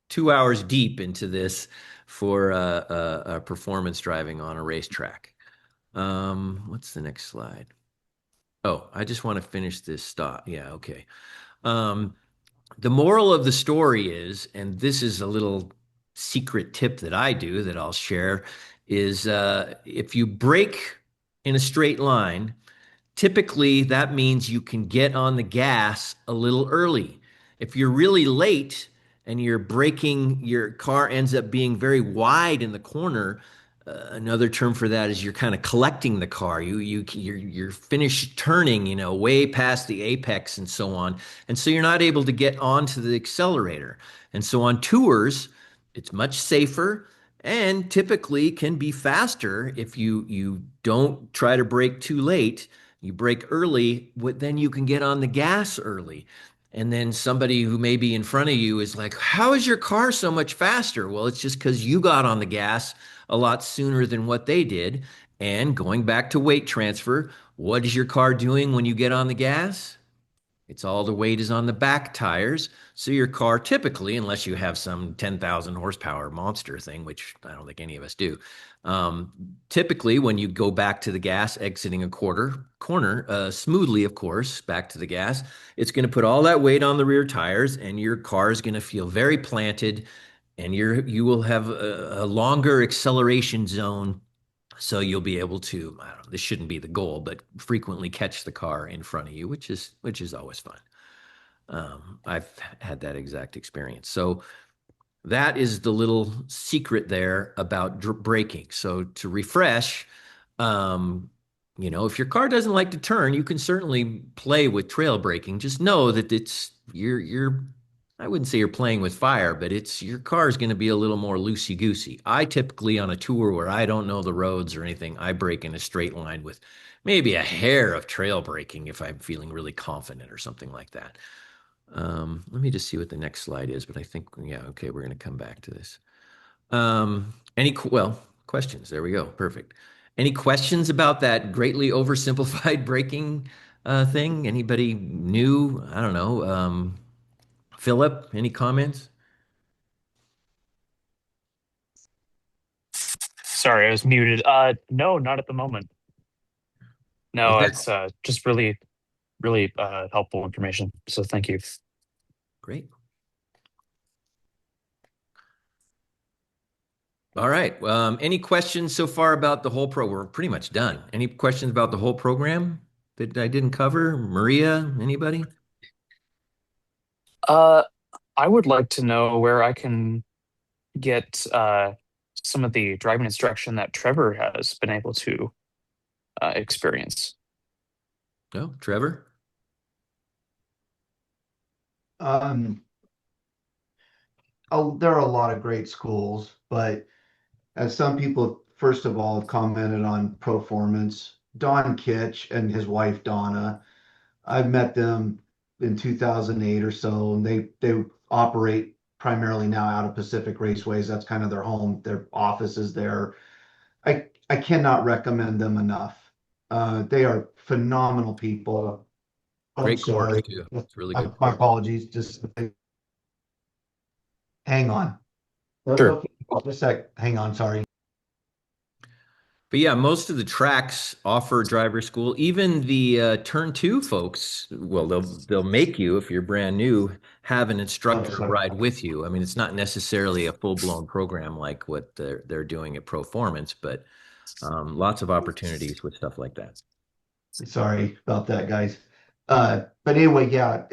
2 hours deep into this for performance driving on a racetrack. What's the next slide? Oh, I just want to finish this thought. Yeah, okay. The moral of the story is, and this is a little secret tip that I do that I'll share, is if you brake in a straight line, typically that means you can get on the gas a little early. If you're really late and you're braking, your car ends up being very wide in the corner. Another term for that is you're kind of collecting the car. You're finished turning, way past the apex and so on, and so you're not able to get onto the accelerator. And so on tours, it's much safer and typically can be faster if you don't try to brake too late. You brake early, then you can get on the gas early. And then somebody who may be in front of you is like, how is your car so much faster? Well, it's just because you got on the gas a lot sooner than what they did. And going back to weight transfer, what is your car doing when you get on the gas? It's all the weight is on the back tires. So your car typically, unless you have some 10,000 horsepower monster thing, which I don't think any of us do, typically when you go back to the gas, exiting a corner, smoothly, of course, back to the gas, it's going to put all that weight on the rear tires and your car is going to feel very planted and you will have a longer acceleration zone, so you'll be able to, I don't know, this shouldn't be the goal, but frequently catch the car in front of you, which is always fun. I've had that exact experience. So that is the little secret there about braking. So to refresh, um, if your car doesn't like to turn, you can certainly play with trail braking. Just know that you're I wouldn't say you're playing with fire, but your car is going to be a little more loosey goosey. I typically on a tour where I don't know the roads or anything, I brake in a straight line with maybe a hair of trail braking if I'm feeling really confident or something like that. Let me just see what the next slide is, but I think, yeah, okay, we're going to come back to this. Questions. There we go. Perfect. Any questions about that greatly oversimplified braking thing? Anybody new? I don't know. Philip, any comments? Sorry, I was muted. No, not at the moment. Was No, that it's just really, really helpful information. So thank you. great? All right. Any questions so far about the whole We're pretty much done. Any questions about the whole program that I didn't cover? Maria, anybody? Uh, I would like to know where I can get some of the driving instruction that Trevor has been able to experience. No, Trevor? Um, there are a lot of great schools, but as some people, first of all, have commented on Proformance, Don Kitch and his wife Donna, I've met them in 2008 or so, and they operate primarily now out of Pacific Raceways. That's kind of their home. Their office is there. I cannot recommend them enough. They are phenomenal people. I'm Great course sorry. too. It's a really good My course. apologies. Just hang on. That's Sure. okay. Just a sec. Hang on. Sorry. But yeah, most of the tracks offer driver school. Even the turn two folks, well, they'll make you if you're brand new have an Oh, instructor sorry. ride with you. I mean, it's not necessarily a full blown program like what they're doing at Proformance, but lots of opportunities with stuff like that. Sorry about that, guys. But anyway, yeah.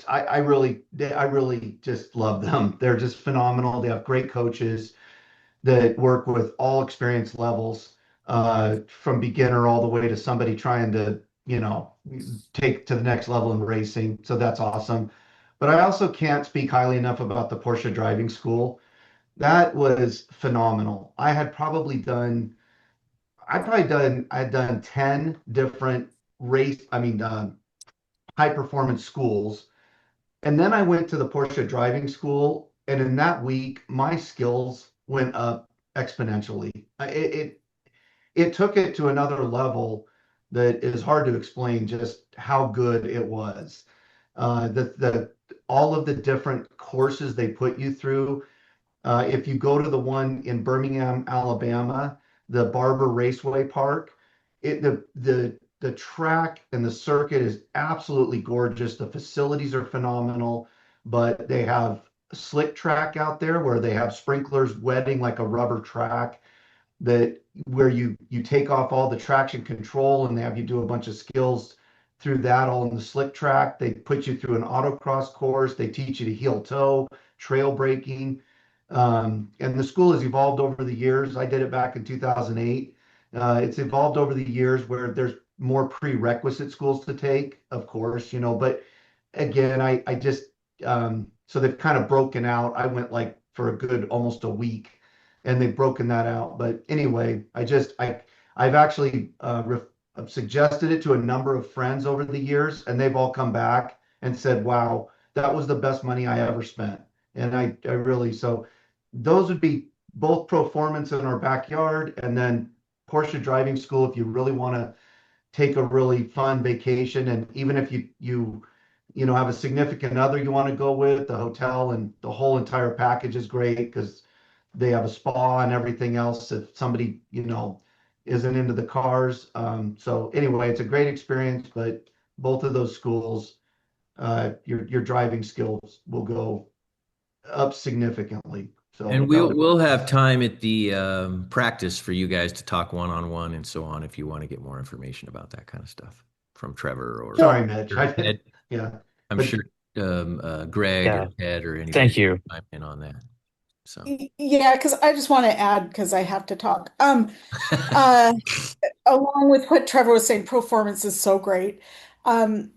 I really just love them. They're just phenomenal. They have great coaches that work with all experience levels, from beginner all the way to somebody trying to, take to the next level in racing. So that's awesome. But I also can't speak highly enough about the Porsche driving school. That was phenomenal. I had done 10 different high performance schools. And then I went to the Porsche driving school, and in that week, my skills went up exponentially. It took it to another level that is hard to explain just how good it was. The all of the different courses they put you through. If you go to the one in Birmingham, Alabama, the Barber Raceway Park, the track and the circuit is absolutely gorgeous. The facilities are phenomenal, but they have a slick track out there where they have sprinklers wetting like a rubber track that where you take off all the traction control and they have you do a bunch of skills through that all in the slick track. They put you through an autocross course. They teach you to heel toe, trail braking. And the school has evolved over the years. I did it back in 2008. It's evolved over the years where there's more prerequisite schools to take, of course, but again, I just, so they've kind of broken out. I went like for a good almost a week and they've broken that out. But anyway, I've actually I've suggested it to a number of friends over the years, and they've all come back and said, "Wow, that was the best money I ever spent." And I really so those would be both Proformance in our backyard, and then Porsche driving school if you really want to take a really fun vacation, and even if you have a significant other you want to go with, the hotel and the whole entire package is great because they have a spa and everything else if somebody, isn't into the cars. So anyway, it's a great experience, but both of those schools, your driving skills will go up significantly. And So that we'll was we'll have time at the practice for you guys to talk one-on-one and so on if you want to get more information about that kind of stuff from Trevor sorry, or Mitch. Ed. Yeah, I'm but sure Greg or Yeah. Ed or Thank anybody you. chime in on that. So Yeah, because I just want to add, because I have to talk. Uh, Along with what Trevor was saying, performance is so great.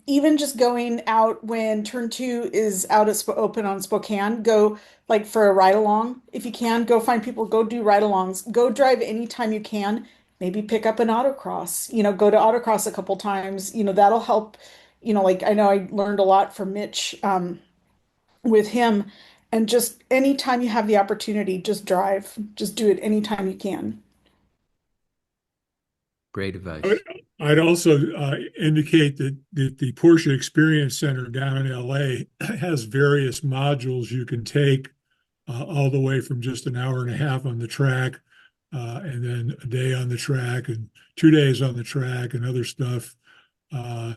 Even just going out when turn two is out at open on Spokane, go like for a ride along. If you can, go find people, go do ride alongs, go drive anytime you can. Maybe pick up an autocross, go to autocross a couple times. That'll help. Like I know I learned a lot from Mitch with him. And just anytime you have the opportunity, just drive. Just do it anytime you can. great I- advice. I'd also indicate that the Porsche Experience Center down in LA has various modules you can take all the way from just an hour and a half on the track, and then a day on the track and 2 days on the track and other stuff. Uh,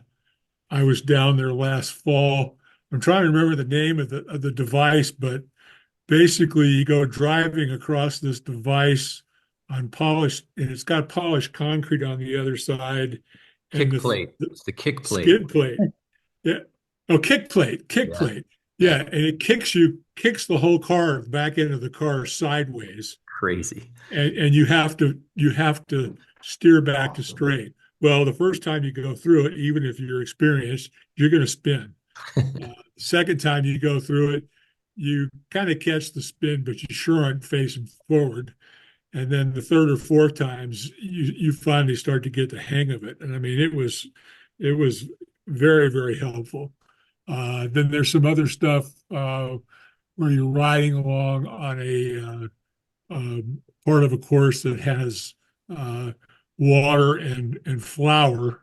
I was down there last fall. I'm trying to remember the name of the device, but basically you go driving across this device on polished, and it's got polished concrete on the other side, and Kick the, plate. the It's the kick plate. skid plate. Yeah. Oh, kick Yeah. plate. Yeah. Yeah, and it kicks the whole car back into the car sideways, Crazy. and you have to steer back to straight. Well, the first time you go through it, even if you're experienced, you're going to spin. Second time you go through it, you kind of catch the spin, but you sure aren't facing forward. And then the third or fourth times, you finally start to get the hang of it. And I mean, it was very, very helpful. Then there's some other stuff where you're riding along on a part of a course that has uh, water and flour,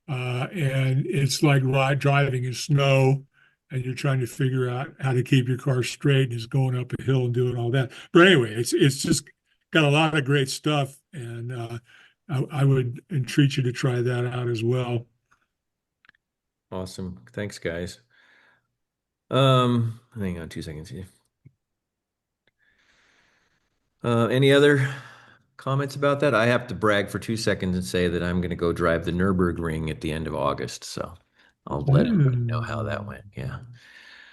and it's like driving in snow, and you're trying to figure out how to keep your car straight, and it's going up a hill and doing all that. But anyway, it's just got a lot of great stuff, and I would entreat you to try that out as well. Awesome. Thanks, guys. Hang on 2 seconds here. Any other comments about that? I have to brag for 2 seconds and say that I'm going to go drive the Nürburgring at the end of August. So I'll let everybody know how that Mm. went. Yeah.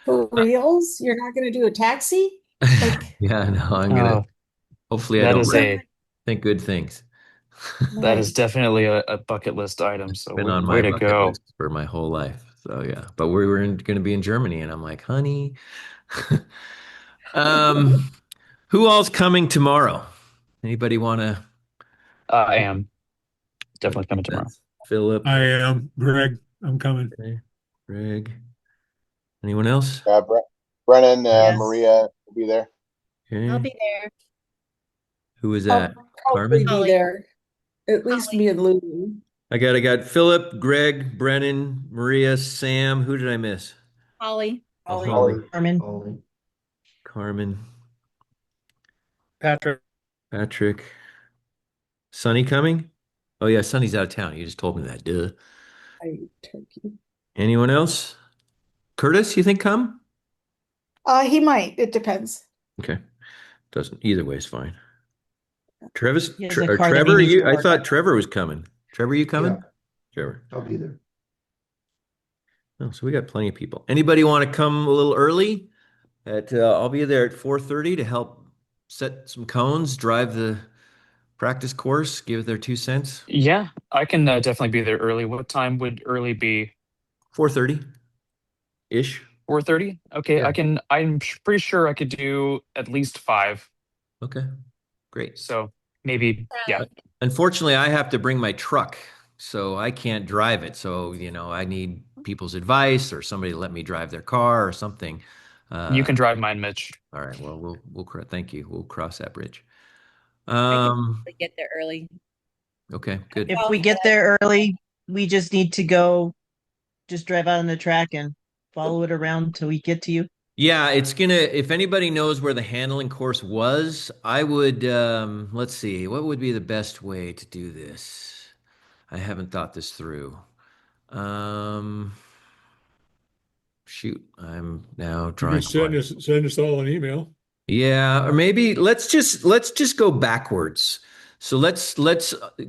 For reals? You're not going to do a taxi? Like, Yeah, no, I'm gonna Oh, hopefully I that don't is wreck, a think good things. that is nice. definitely a bucket list item. So Been on way my to bucket go. list for my whole life. So yeah. But we were gonna be in Germany and I'm like, honey. Um, who all's coming tomorrow? Anybody wanna I am put definitely coming tomorrow. Philip? I am Greg. I'm coming. Okay. Greg. Anyone else? Brennan, Yes. Maria will be there. I'll Okay. be there. Who is I'll that? probably Carmen? be Holly. there. At least me and Lulu. I got Philip, Greg, Brennan, Maria, Sam. Who did I miss? Holly. Oh, Holly. Holly, Carmen. Carmen, Patrick. Patrick. Sonny coming? Oh yeah, Sonny's out of town. You just told me that. Duh. I eat turkey. Anyone else? Curtis, you think come? He might. It depends. Okay. Doesn't either way is fine. Travis He has a or car that he Trevor, needs to I work on. thought Trevor was coming. Trevor, you Yeah, coming? Trevor. I'll be there. Oh, so we got plenty of people. Anybody want to come a little early? I'll be there at 4:30 to help set some cones, drive the practice course, give their 2 cents. Yeah, I can definitely be there early. What time would early be? 4:30 ish. 4:30? Okay, Yeah. pretty sure I could do at least 5. Okay. Great. So maybe, yeah. Unfortunately, I have to bring my truck, so I can't drive it. So, I need people's advice or somebody to let me drive their car or something. You Uh, can drive mine, Mitch. all right. Well, thank you. We'll cross that bridge. I can Um, get there early. okay, good. If we get there early, we just need to go, just drive out on the track and follow it around till we get to you. Yeah, if anybody knows where the handling course was, I would, let's see, what would be the best way to do this? I haven't thought this through. Um, shoot, I'm now You drawing can a blank. send us all an email. Yeah, or maybe let's just go backwards. So let's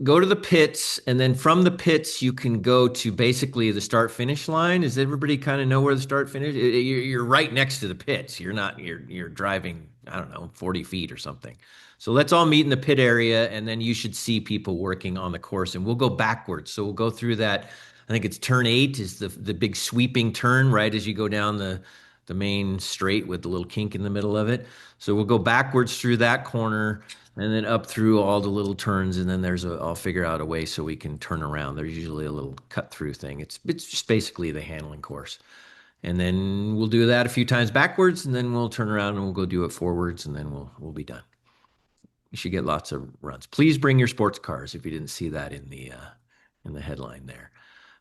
go to the pits, and then from the pits you can go to basically the start finish line. Does everybody kind of know where the start finish? You're right next to the pits. You're driving, I don't know, 40 feet or something. So let's all meet in the pit area, and then you should see people working on the course, and we'll go backwards. So we'll go through that. I think it's turn 8 is the big sweeping turn right as you go down the main straight with the little kink in the middle of it. So we'll go backwards through that corner and then up through all the little turns. And then I'll figure out a way so we can turn around. There's usually a little cut through thing. It's just basically the handling course. And then we'll do that a few times backwards, and then we'll turn around and we'll go do it forwards, and then we'll be done. You should get lots of runs. Please bring your sports cars if you didn't see that in the headline there.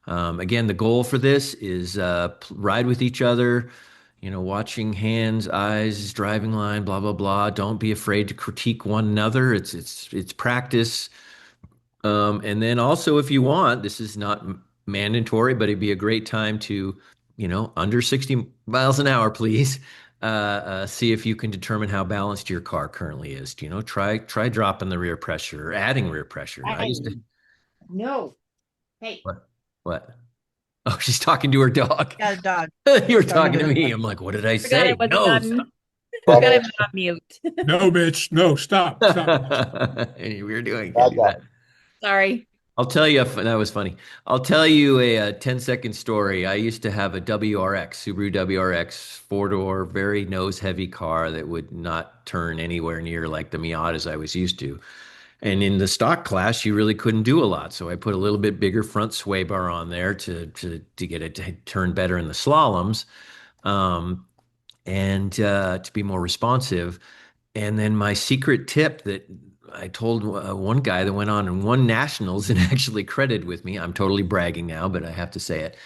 Again, the goal for this is ride with each other, watching hands, eyes, driving line, blah, blah, blah. Don't be afraid to critique one another. It's practice. And then also, if you want, this is not mandatory, but it'd be a great time to, under 60 miles an hour, please. See if you can determine how balanced your car currently is. Try dropping the rear pressure or adding rear pressure. No. Hey. What? Oh, she's talking to her dog. Got a dog. You were talking to me. I'm like, what did I Forgot I say? wasn't No, on. stop. Forgot I was on mute. No, Mitch. No, stop. We were doing I can't do got that. it. Sorry. I'll tell you, that was funny. I'll tell you a 10-second story. I used to have a WRX, Subaru WRX, four-door, very nose-heavy car that would not turn anywhere near like the Miatas I was used to. And in the stock class, you really couldn't do a lot. So I put a little bit bigger front sway bar on there to get it to turn better in the slaloms, and to be more responsive. And then my secret tip that I told one guy that went on and won nationals and actually credited with me, I'm totally bragging now, but I have to say it,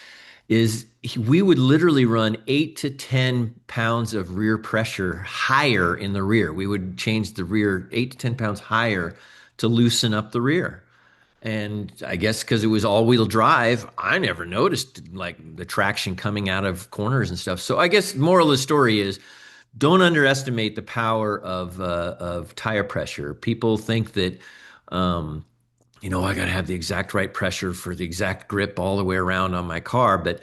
is we would literally run 8 to 10 pounds of rear pressure higher in the rear. We would change the rear 8 to 10 pounds higher to loosen up the rear. And I guess because it was all-wheel drive, I never noticed like the traction coming out of corners and stuff. So I guess moral of the story is don't underestimate the power of tire pressure. People think that I got to have the exact right pressure for the exact grip all the way around on my car. But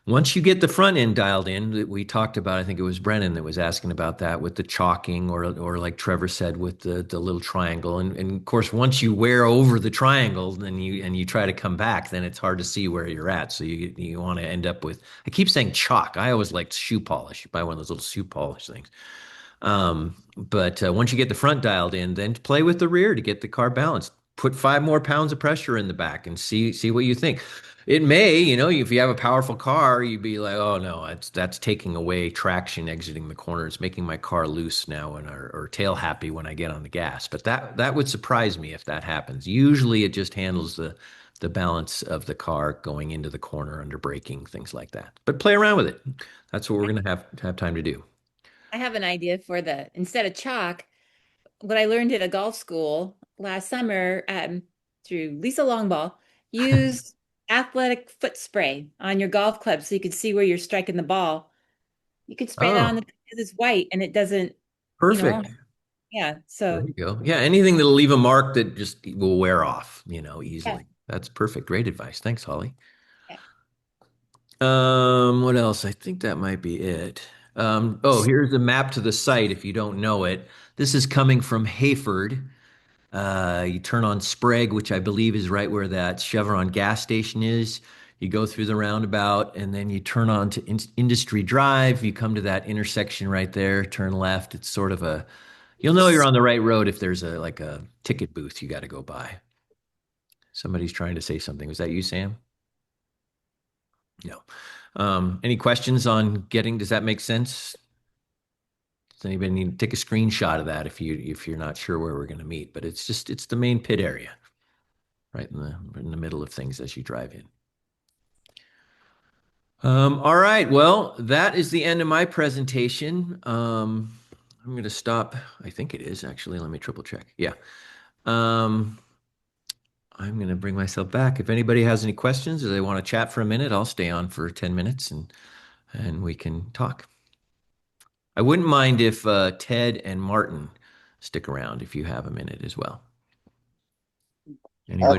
once you get the front end dialed in, we talked about, I think it was Brennan that was asking about that with the chalking, or like Trevor said, with the little triangle. And of course, once you wear over the triangle, then you try to come back, then it's hard to see where you're at. So you want to end up with, I keep saying chalk. I always liked shoe polish. You buy one of those little shoe polish things. But once you get the front dialed in, then play with the rear to get the car balanced. Put 5 more pounds of pressure in the back and see what you think. It may, if you have a powerful car, you'd be like, oh no, that's taking away traction exiting the corner. It's making my car loose now or tail happy when I get on the gas. But that would surprise me if that happens. Usually it just handles the balance of the car going into the corner under braking, things like that. But play around with it. That's what we're gonna have time to do. I have an idea for instead of chalk, what I learned at a golf school last summer through Lisa Longball, use athletic foot spray on your golf club so you can see where you're striking the ball. You could spray that on Oh, because it's white and it doesn't, perfect. yeah. There So you go. Yeah, anything that'll leave a mark that just will wear off, yeah, easily. That's perfect. Great advice. Thanks, Holly. yeah. What else? I think that might be it. Oh, here's the map to the site if you don't know it. This is coming from Hayford. You turn on Sprague, which I believe is right where that Chevron gas station is. You go through the roundabout and then you turn on to Industry Drive. You come to that intersection right there, turn left. It's sort of you'll know you're on the right road if there's like a ticket booth you got to go by. Somebody's trying to say something. Was that you, Sam? No. Any questions on does that make sense? Does anybody need to take a screenshot of that if you're not sure where we're going to meet? But it's the main pit area, right in the middle of things as you drive in. All right. Well, that is the end of my presentation. I'm going to stop. I think it is actually. Let me triple check. Yeah. I'm going to bring myself back. If anybody has any questions or they want to chat for a minute, I'll stay on for 10 minutes and and we can talk. I wouldn't mind if Ted and Martin stick around if you have a minute as well. Anybody?